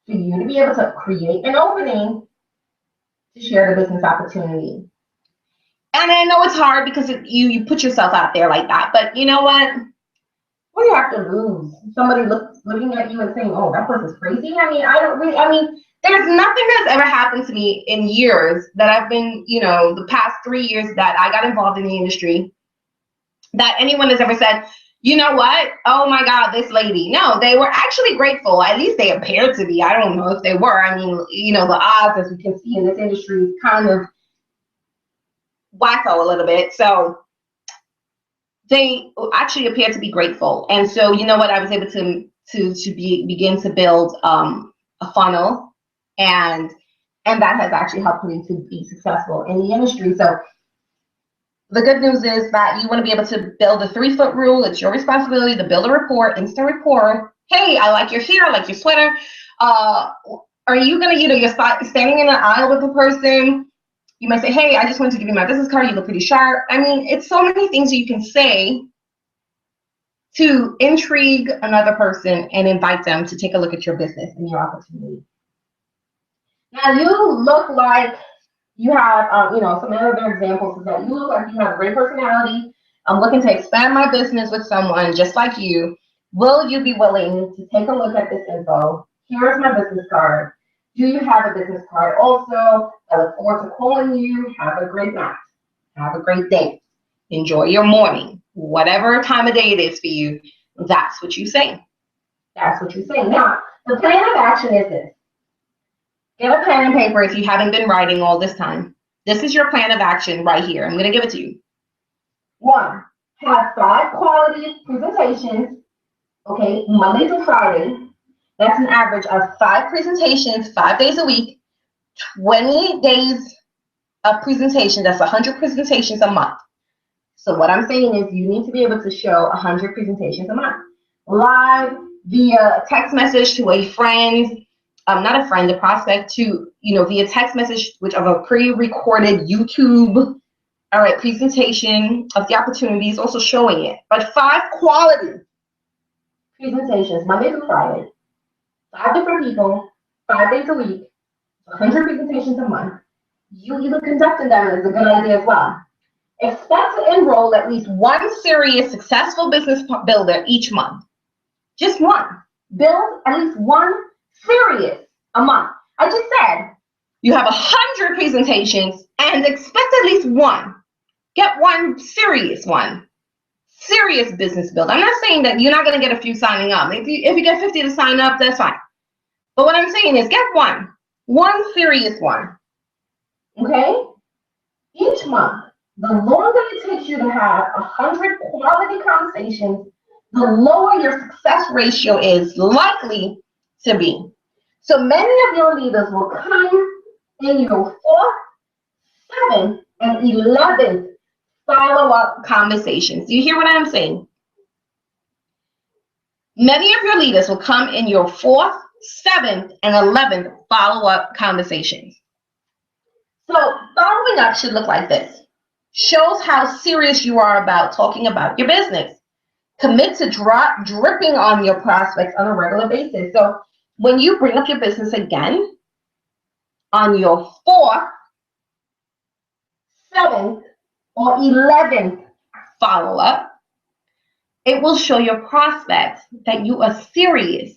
for you to be able to create an opening to share the business opportunity. And I know it's hard because you put yourself out there like that, but you know what? What do you have to lose? Somebody looking at you and saying, oh, that person's crazy? There's nothing that's ever happened to me in years that I've been, the past 3 years that I got involved in the industry, that anyone has ever said, you know what? Oh my God, this lady. No, they were actually grateful. At least they appeared to be. I don't know if they were. I mean, you know, the odds, as we can see in this industry, is kind of wacko a little bit. So they actually appeared to be grateful. And so, you know what? I was able to begin to build a funnel, and that has actually helped me to be successful in the industry. So the good news is that you want to be able to build a 3-foot rule. It's your responsibility to build a rapport, instant rapport. Hey, I like your hair, I like your sweater. Are you going to, you're standing in an aisle with a person. You might say, hey, I just wanted to give you my business card. You look pretty sharp. I mean, it's so many things that you can say to intrigue another person and invite them to take a look at your business and your opportunity. Now, you look like you have, you know, some other examples is that you look like you have a great personality. I'm looking to expand my business with someone just like you. Will you be willing to take a look at this info? Here's my business card. Do you have a business card also? I look forward to calling you. Have a great night. Have a great day. Enjoy your morning. Whatever time of day it is for you, that's what you say. That's what you say. Now, the plan of action is this. Get a pen and paper if you haven't been writing all this time. This is your plan of action right here. I'm going to give it to you. 1, have 5 quality presentations, okay, Monday through Friday. That's an average of 5 presentations, 5 days a week, 20 days of presentation. That's 100 presentations a month. So what I'm saying is you need to be able to show 100 presentations a month. Live, via text message to a friend, not a friend, a prospect, to, you know, via text message, which of a pre-recorded YouTube, all right, presentation of the opportunities, also showing it. But 5 quality presentations, Monday through Friday, 5 different people, 5 days a week, 100 presentations a month. You even conducting them is a good idea as well. Expect to enroll at least 1 serious, successful business builder each month. Just 1. Build at least 1 serious a month. I just said you have 100 presentations and expect at least 1. Get 1 serious one. Serious business builder. I'm not saying that you're not going to get a few signing up. If you get 50 to sign up, that's fine. But what I'm saying is get 1 serious one. Okay? Each month. The longer it takes you to have 100 quality conversations, the lower your success ratio is likely to be. So many of your leaders will come in your 4th, 7th, and 11th follow-up conversations. Do you hear what I'm saying? Many of your leaders will come in your 4th, 7th, and 11th follow-up conversations. So following up should look like this. Shows how serious you are about talking about your business. Commit to dripping on your prospects on a regular basis. So when you bring up your business again on your 4th, 7th, or 11th follow-up, it will show your prospects that you are serious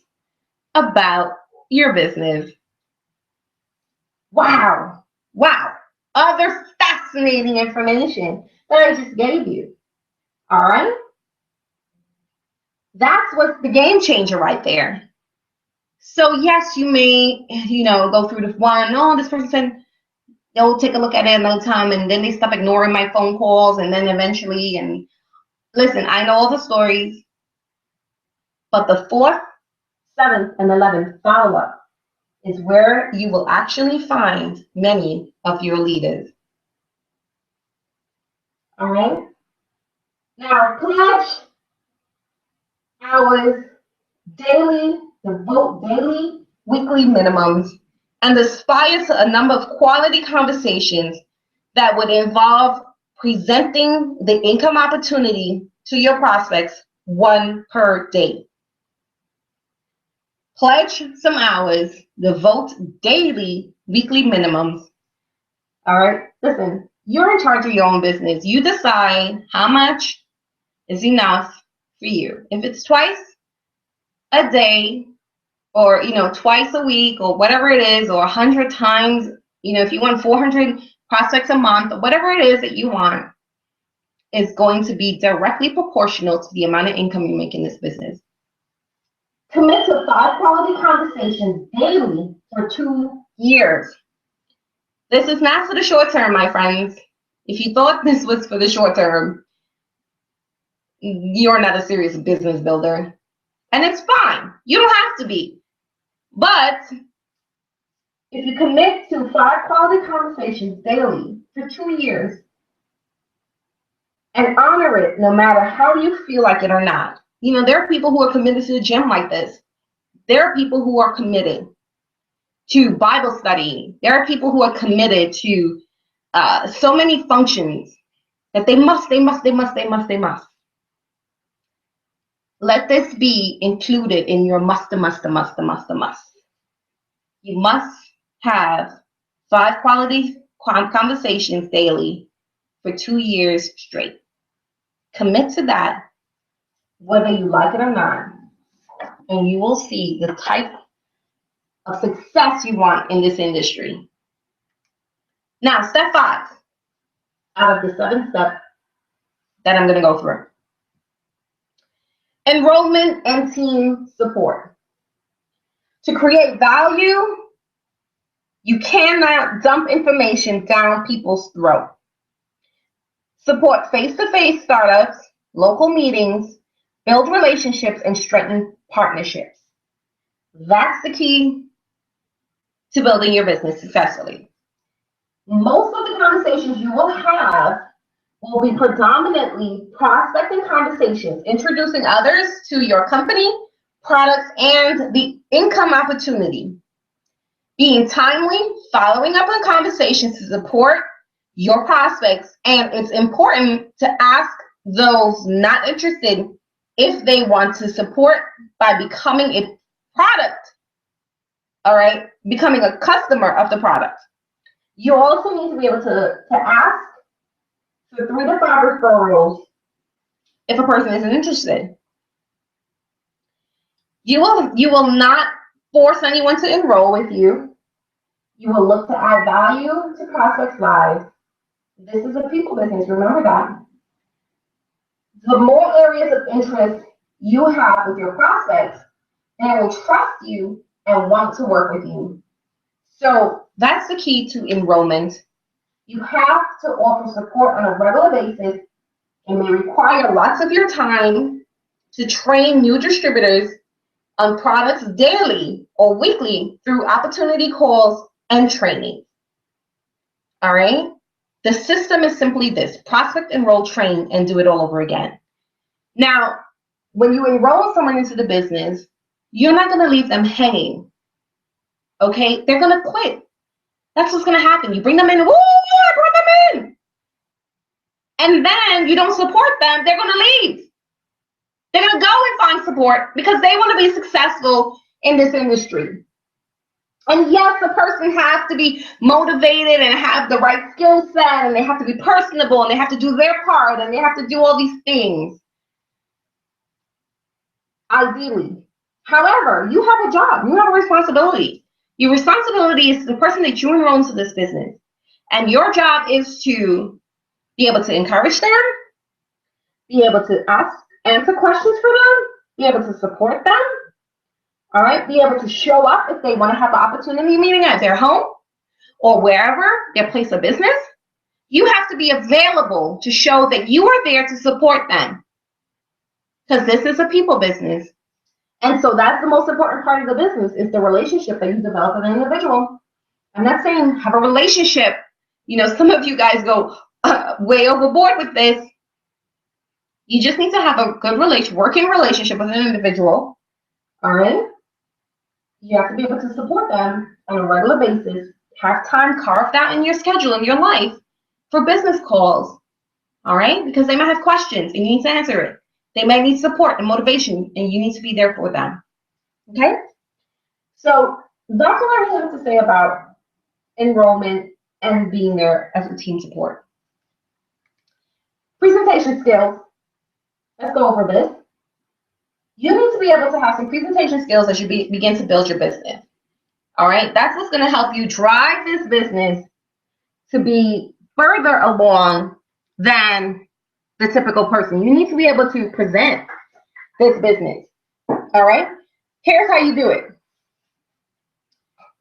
about your business. Wow. Wow. Other fascinating information that I just gave you. All right? That's what's the game changer right there. So yes, you may, go through this one. Oh, this person said they'll take a look at it another time, and then they stop ignoring my phone calls, and then eventually, and listen, I know all the stories, but the 4th, 7th, and 11th follow-up is where you will actually find many of your leaders. All right? Now, pledge hours daily, devote daily, weekly minimums, and aspire to a number of quality conversations that would involve presenting the income opportunity to your prospects 1 per day. Pledge some hours, devote daily, weekly minimums. All right, listen, you're in charge of your own business. You decide how much is enough for you. If it's twice a day, or twice a week, or whatever it is, or 100 times, if you want 400 prospects a month, or whatever it is that you want, is going to be directly proportional to the amount of income you make in this business. Commit to 5 quality conversations daily for 2 years. This is not for the short term, my friends. If you thought this was for the short term, you're not a serious business builder. And it's fine. You don't have to be. But if you commit to 5 quality conversations daily for 2 years and honor it no matter how you feel like it or not. You know, there are people who are committed to the gym like this. There are people who are committed to Bible study. There are people who are committed to so many functions that they must. Let this be included in your must. You must have 5 quality conversations daily for 2 years straight. Commit to that, whether you like it or not, and you will see the type of success you want in this industry. Now, step 5 out of the 7 steps that I'm going to go through. Enrollment and team support. To create value, you cannot dump information down people's throat. Support face-to-face startups, local meetings, build relationships, and strengthen partnerships. That's the key to building your business successfully. Most of the conversations you will have will be predominantly prospecting conversations, introducing others to your company, products, and the income opportunity. Being timely, following up on conversations to support your prospects, and it's important to ask those not interested if they want to support by becoming a product, all right, becoming a customer of the product. You also need to be able to ask for 3 to 5 referrals if a person isn't interested. You will not force anyone to enroll with you. You will look to add value to prospects' lives. This is a people business, remember that. The more areas of interest you have with your prospects, they will trust you and want to work with you. So that's the key to enrollment. You have to offer support on a regular basis. It may require lots of your time to train new distributors on products daily or weekly through opportunity calls and training. All right? The system is simply this: prospect, enroll, train, and do it all over again. Now, when you enroll someone into the business, you're not going to leave them hanging. Okay? They're going to quit. That's what's going to happen. You bring them in, woo, I brought them in. And then you don't support them, they're going to leave. They're going to go and find support because they want to be successful in this industry. And yes, the person has to be motivated and have the right skill set, and they have to be personable, and they have to do their part, and they have to do all these things. Ideally. However, you have a job. You have a responsibility. Your responsibility is the person that you enroll into this business. And your job is to be able to encourage them, be able to answer questions for them, be able to support them, all right, be able to show up if they want to have an opportunity meeting at their home or wherever, their place of business. You have to be available to show that you are there to support them, because this is a people business. And so that's the most important part of the business, is the relationship that you develop with an individual. I'm not saying have a relationship. You know, some of you guys go way overboard with this. You just need to have a good working relationship with an individual. All right? You have to be able to support them on a regular basis. Have time carved out in your schedule, in your life, for business calls. All right? Because they might have questions and you need to answer it. They might need support and motivation, and you need to be there for them. Okay? So that's what I really have to say about enrollment and being there as a team support. Presentation skills. Let's go over this. You need to be able to have some presentation skills as you begin to build your business. All right? That's what's going to help you drive this business to be further along than the typical person. You need to be able to present this business. All right? Here's how you do it.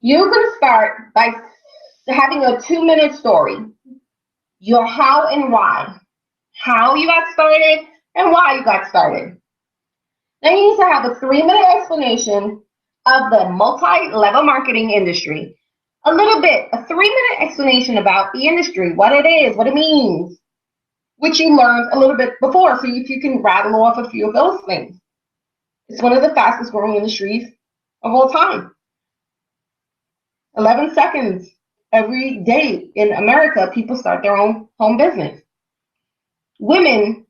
You can start by having a 2-minute story. Your how and why. How you got started and why you got started. Then you need to have a 3-minute explanation of the multi-level marketing industry. A 3-minute explanation about the industry, what it is, what it means, which you learned a little bit before, so if you can rattle off a few of those things. It's one of the fastest growing industries of all time. 11 seconds every day in America, people start their own home business. Women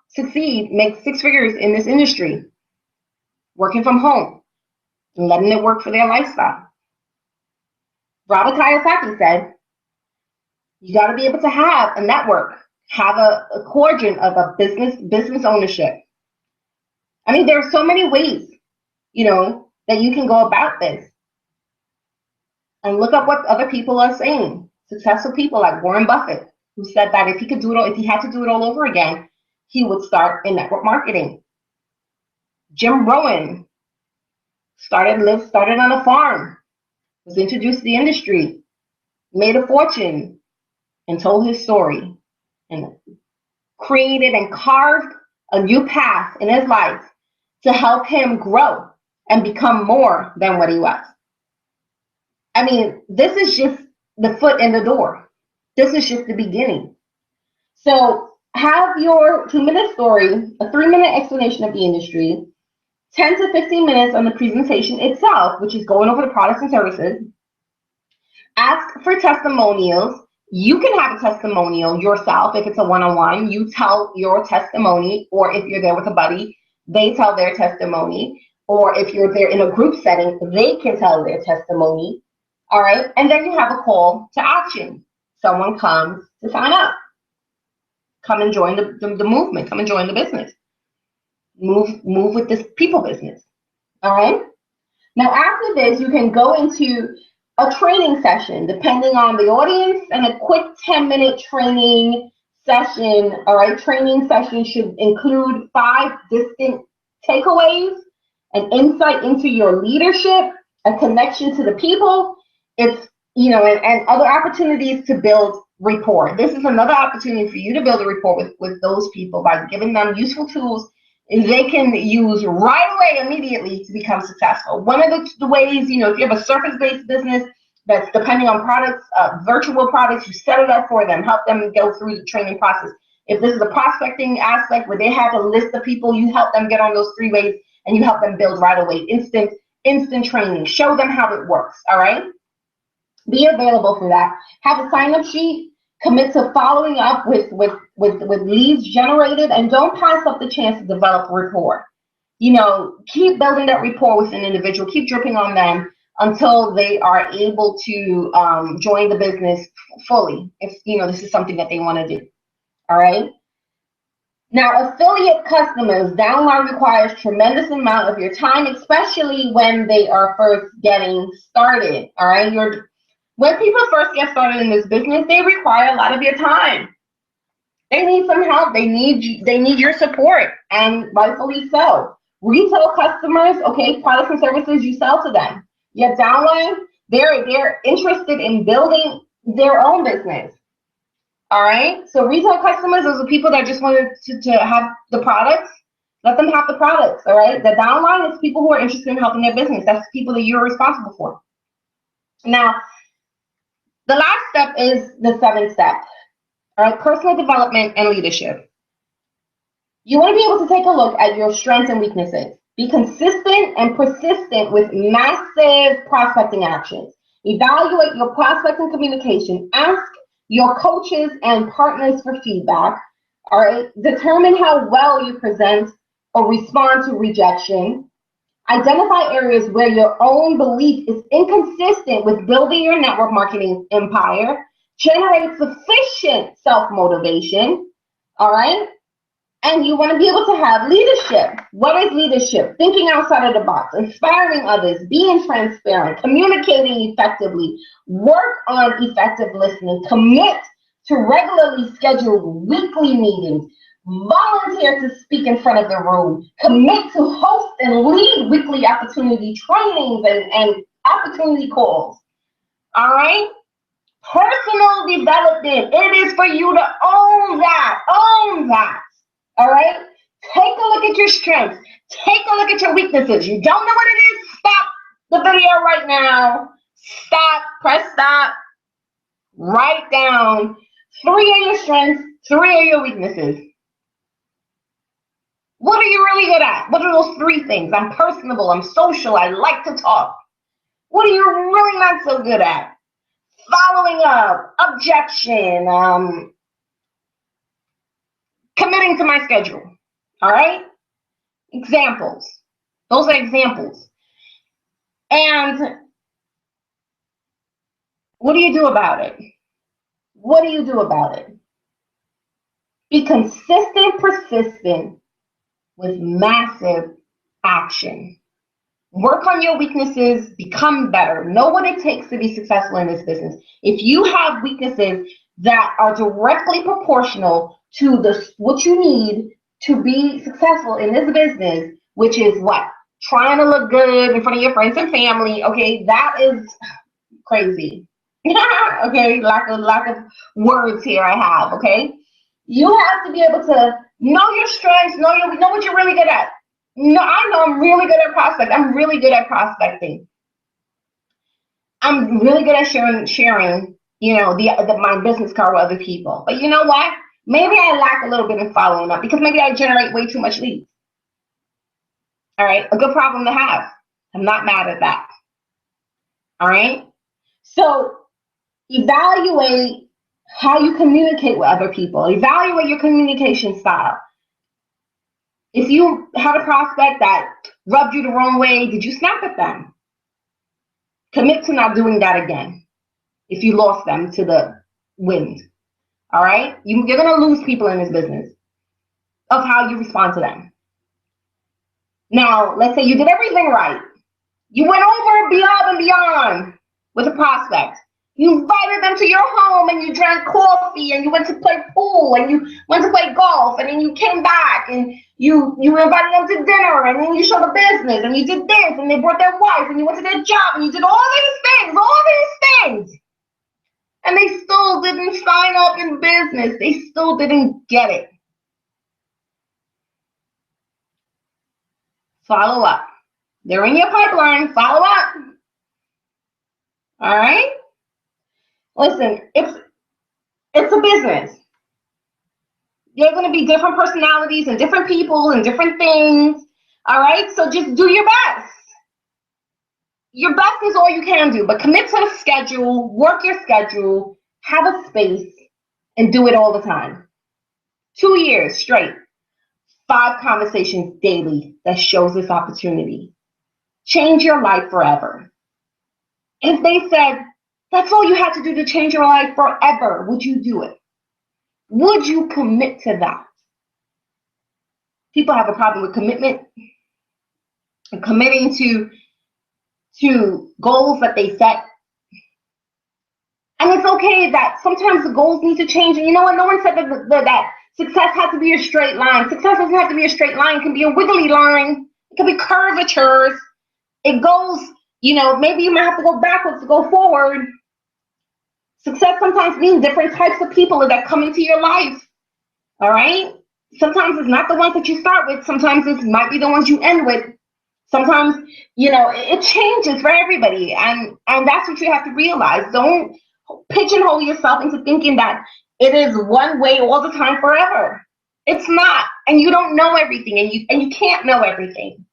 succeed, make 6 figures in this industry, working from home and letting it work for their lifestyle. Robert Kiyosaki said, you got to be able to have a network, have a quadrant of a business ownership. I mean, there are so many ways, that you can go about this. And look up what other people are saying. Successful people like Warren Buffett, who said that if he had to do it all over again, he would start in network marketing. Jim Rohn started on a farm, was introduced to the industry, made a fortune, and told his story, and created and carved a new path in his life to help him grow and become more than what he was. I mean, this is just the foot in the door. This is just the beginning. So have your 2-minute story, a 3-minute explanation of the industry, 10 to 15 minutes on the presentation itself, which is going over the products and services. Ask for testimonials. You can have a testimonial yourself. If it's a one-on-one, you tell your testimony, or if you're there with a buddy, they tell their testimony, or if you're there in a group setting, they can tell their testimony. All right, and then you have a call to action. Someone comes to sign up. Come and join the movement. Come and join the business. Move with this people business. All right. Now after this, you can go into a training session, depending on the audience, and a quick 10-minute training session. All right. Training session should include 5 distinct takeaways, an insight into your leadership, a connection to the people. It's, and other opportunities to build rapport. This is another opportunity for you to build a rapport with those people by giving them useful tools they can use right away, immediately, to become successful. One of the ways, if you have a surface-based business that's depending on products, virtual products, you set it up for them, help them go through the training process. If this is a prospecting aspect where they have a list of people, you help them get on those 3 ways, and you help them build right away. Instant training. Show them how it works, all right? Be available for that. Have a sign-up sheet. Commit to following up with leads generated, and don't pass up the chance to develop rapport. Keep building that rapport with an individual. Keep dripping on them until they are able to join the business fully. If this is something that they want to do. All right. Now, affiliate customers, downline requires tremendous amount of your time, especially when they are first getting started. All right. When people first get started in this business, they require a lot of your time. They need some help. They need your support, and rightfully so. Retail customers, okay, products and services you sell to them. Your downline, they're interested in building their own business. All right. So retail customers, those are people that just wanted to have the products. Let them have the products. All right. The downline is people who are interested in helping their business. That's the people that you're responsible for. Now, the last step is the 7th step, all right, personal development and leadership. You want to be able to take a look at your strengths and weaknesses. Be consistent and persistent with massive prospecting actions. Evaluate your prospecting communication. Ask your coaches and partners for feedback, all right? Determine how well you present or respond to rejection. Identify areas where your own belief is inconsistent with building your network marketing empire. Generate sufficient self-motivation, all right? And you want to be able to have leadership. What is leadership? Thinking outside of the box, inspiring others, being transparent, communicating effectively, work on effective listening, commit to regularly schedule weekly meetings, volunteer to speak in front of the room, commit to host and lead weekly opportunity trainings and opportunity calls. All right? Personal development. It is for you to own that. Own that. All right? Take a look at your strengths. Take a look at your weaknesses. You don't know what it is? Stop the video right now. Stop. Press stop. Write down 3 of your strengths, 3 of your weaknesses. What are you really good at? What are those 3 things? I'm personable. I'm social. I like to talk. What are you really not so good at? Following up, objection, committing to my schedule. All right? Examples. Those are examples. And what do you do about it? What do you do about it? Be consistent, persistent with massive action. Work on your weaknesses, become better. Know what it takes to be successful in this business. If you have weaknesses that are directly proportional to what you need to be successful in this business, which is what? Trying to look good in front of your friends and family, okay, that is crazy. Okay, lack of words here I have, okay? You have to be able to know your strengths, know what you're really good at. No, I know I'm really good at prospecting. I'm really good at prospecting. I'm really good at sharing, my business card with other people. But you know what? Maybe I lack a little bit in following up because maybe I generate way too much leads. All right, a good problem to have. I'm not mad at that. All right? So evaluate how you communicate with other people. Evaluate your communication style. If you had a prospect that rubbed you the wrong way, did you snap at them? Commit to not doing that again if you lost them to the wind. All right? You're going to lose people in this business of how you respond to them. Now, let's say you did everything right. You went over and beyond with a prospect. You invited them to your home and you drank coffee and you went to play pool and you went to play golf and then you came back and you invited them to dinner and then you showed the business and you did this and they brought their wife and you went to their job and you did all these things. And they still didn't sign up in business. They still didn't get it. Follow up. They're in your pipeline. Follow up. All right? Listen, it's a business. There are going to be different personalities and different people and different things. All right? So just do your best. Your best is all you can do, but commit to the schedule, work your schedule, have a space, and do it all the time. 2 years straight. 5 conversations daily that shows this opportunity. Change your life forever. If they said, that's all you had to do to change your life forever, would you do it? Would you commit to that? People have a problem with commitment and committing to goals that they set. And it's okay that sometimes the goals need to change. And you know what? No one said that success has to be a straight line. Success doesn't have to be a straight line. It can be a wiggly line. It can be curvatures. It goes, maybe you might have to go backwards to go forward. Success sometimes means different types of people that come into your life. All right? Sometimes it's not the ones that you start with. Sometimes it might be the ones you end with. Sometimes, it changes for everybody. And that's what you have to realize. Don't pigeonhole yourself into thinking that it is one way all the time forever. It's not. And you don't know everything. And you can't know everything.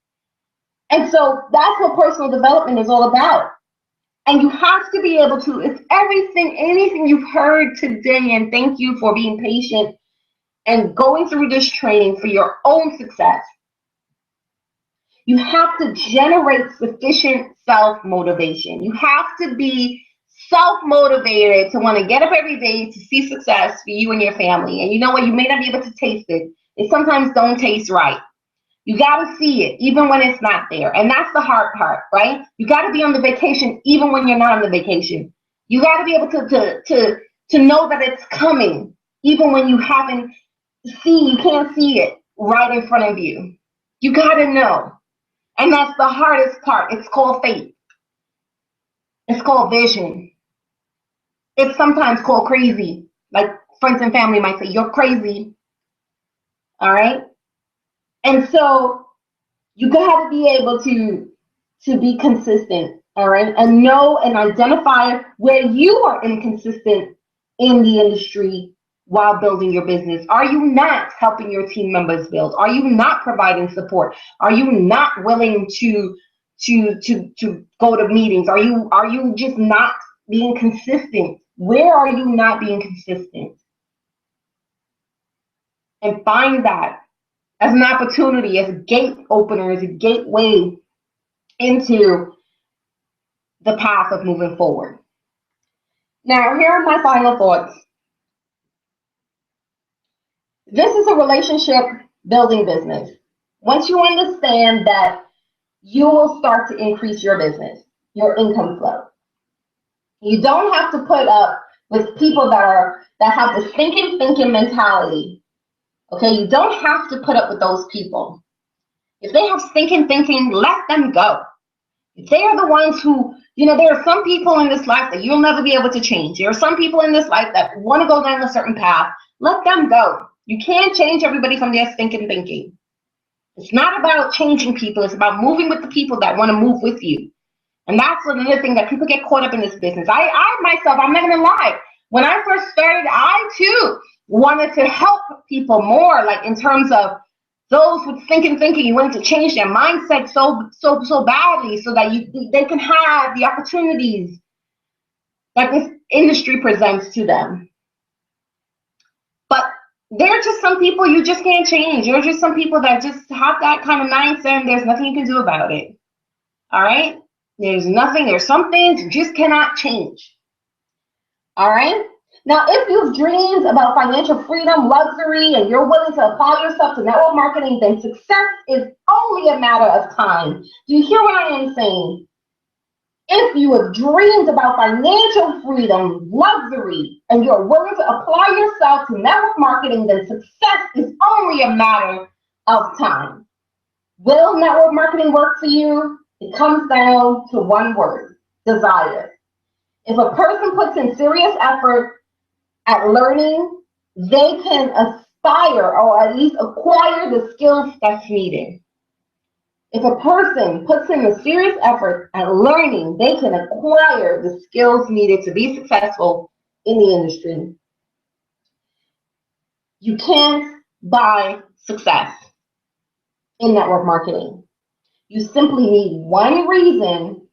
And so that's what personal development is all about. And you have to be able to, if anything you've heard today, and thank you for being patient and going through this training for your own success, you have to generate sufficient self-motivation. You have to be self-motivated to want to get up every day to see success for you and your family. And you know what? You may not be able to taste it. It sometimes don't taste right. You got to see it even when it's not there. And that's the hard part, right? You got to be on the vacation even when you're not on the vacation. You got to be able to to know that it's coming, even when you can't see it right in front of you. You got to know. And that's the hardest part. It's called faith. It's called vision. It's sometimes called crazy. Like friends and family might say, you're crazy. All right? And so you got to be able to be consistent, all right? And know and identify where you are inconsistent in the industry while building your business. Are you not helping your team members build? Are you not providing support? Are you not willing to go to meetings? Are you just not being consistent? Where are you not being consistent? And find that as an opportunity, as a gate opener, as a gateway into the path of moving forward. Now, here are my final thoughts. This is a relationship building business. Once you understand that, you will start to increase your business, your income flow. You don't have to put up with people that have the thinking mentality. Okay, you don't have to put up with those people. If they have stinking thinking, let them go. If they are the ones who, there are some people in this life that you'll never be able to change. There are some people in this life that want to go down a certain path. Let them go. You can't change everybody from their stinking thinking. It's not about changing people. It's about moving with the people that want to move with you. And that's another thing that people get caught up in this business. I myself, I'm not going to lie. When I first started, I too wanted to help people more, like in terms of those with thinking, you wanted to change their mindset so badly so that they can have the opportunities that this industry presents to them. But there are just some people you just can't change. There are just some people that just have that kind of mindset and there's nothing you can do about it. All right? There's some things you just cannot change. All right? Now, if you've dreamed about financial freedom, luxury, and you're willing to apply yourself to network marketing, then success is only a matter of time. Do you hear what I am saying? If you have dreamed about financial freedom, luxury, and you're willing to apply yourself to network marketing, then success is only a matter of time. Will network marketing work for you? It comes down to one word: desire. If a person puts in serious effort at learning, they can aspire or at least acquire the skills that's needed. If a person puts in a serious effort at learning, they can acquire the skills needed to be successful in the industry. You can't buy success in network marketing. You simply need one reason,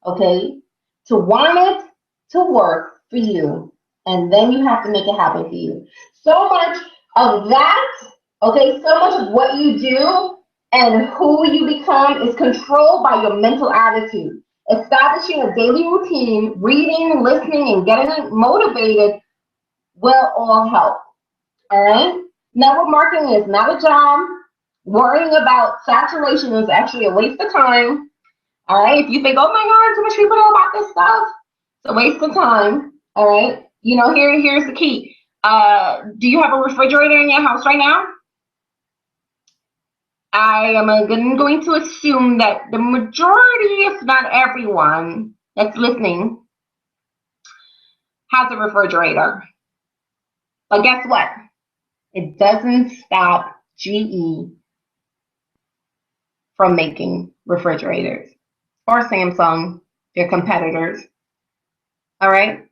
okay, to want it to work for you. And then you have to make it happen for you. So much of that, okay, so much of what you do and who you become is controlled by your mental attitude. Establishing a daily routine, reading, listening, and getting motivated will all help. All right? Network marketing is not a job. Worrying about saturation is actually a waste of time. All right? If you think, oh my God, too much people know about this stuff, it's a waste of time. All right? Here's the key. Do you have a refrigerator in your house right now? I am going to assume that the majority, if not everyone that's listening, has a refrigerator. But guess what? It doesn't stop GE from making refrigerators, or Samsung, their competitors. All right?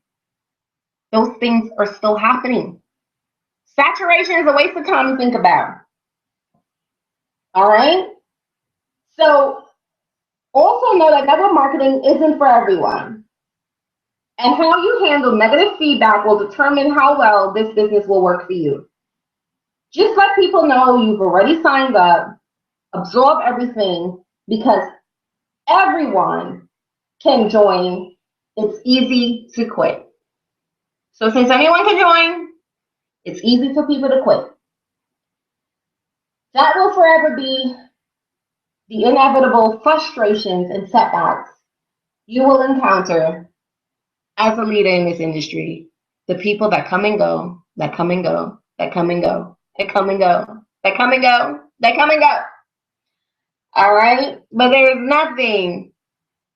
Those things are still happening. Saturation is a waste of time to think about. All right? So also know that network marketing isn't for everyone. And how you handle negative feedback will determine how well this business will work for you. Just let people know you've already signed up. Absorb everything, because everyone can join. It's easy to quit. So since anyone can join, it's easy for people to quit. That will forever be the inevitable frustrations and setbacks you will encounter as a leader in this industry. the people that come and go, that come and go, that come and go, that come and go, that come and go, that come and go. All right? But there's nothing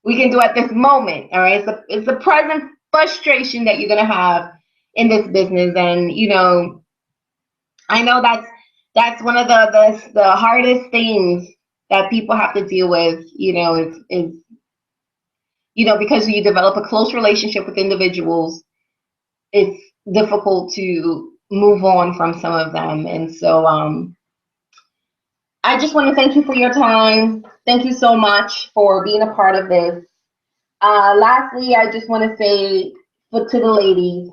we can do at this moment. All right? It's the present frustration that you're going to have in this business. And, you know, I know that's one of the hardest things that people have to deal with, you know, is you know, because you develop a close relationship with individuals, it's difficult to move on from some of them. And so I just want to thank you for your time. Thank you so much for being a part of this. Lastly, I just want to say to the ladies,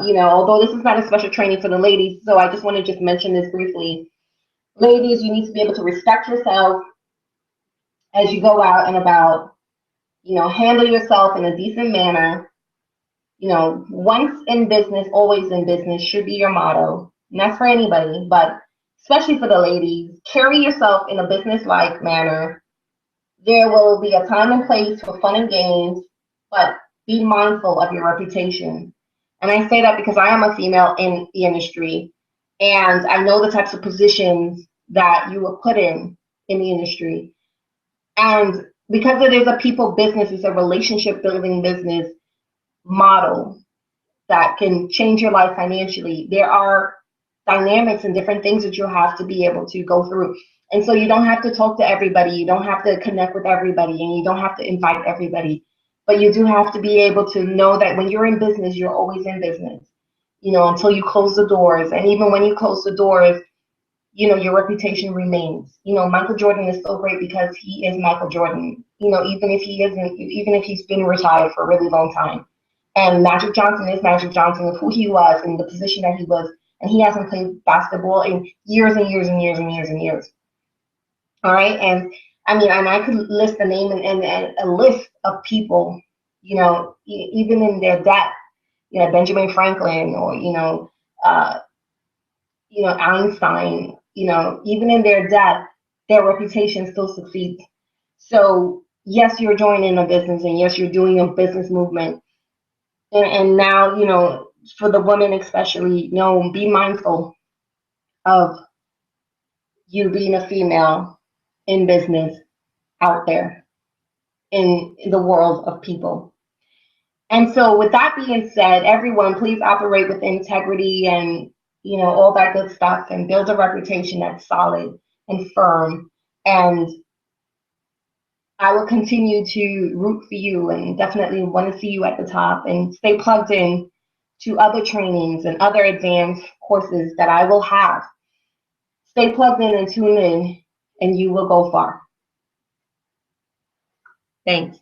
you know, although this is not a special training for the ladies, so I just want to just mention this briefly. Ladies, you need to be able to respect yourself as you go out and about. You know, handle yourself in a decent manner. You know, once in business, always in business should be your motto. And that's for anybody, but especially for the ladies. Carry yourself in a business-like manner. There will be a time and place for fun and games, but be mindful of your reputation. And I say that because I am a female in the industry, and I know the types of positions that you were put in the industry. And because it is a people business, it's a relationship building business model that can change your life financially. There are dynamics and different things that you have to be able to go through. And so you don't have to talk to everybody. You don't have to connect with everybody, and you don't have to invite everybody. But you do have to be able to know that when you're in business, you're always in business, you know, until you close the doors. And even when you close the doors, you know, your reputation remains. You know, Michael Jordan is so great because he is Michael Jordan, you know, even if he's been retired for a really long time. And Magic Johnson is Magic Johnson of who he was and the position that he was. And he hasn't played basketball in years and years and years and years and years. All right. And I mean, and I could list a name and a list of people, you know, even in their death, you know, Benjamin Franklin or, Einstein, you know, even in their death, their reputation still succeeds. So yes, you're joining a business, and yes, you're doing a business movement. And now, you know, for the women especially, you know, be mindful of you being a female in business out there in the world of people. And so with that being said, everyone, please operate with integrity and, you know, all that good stuff, and build a reputation that's solid and firm. And I will continue to root for you and definitely want to see you at the top, and stay plugged in to other trainings and other advanced courses that I will have. Stay plugged in and tune in, and you will go far. Thanks.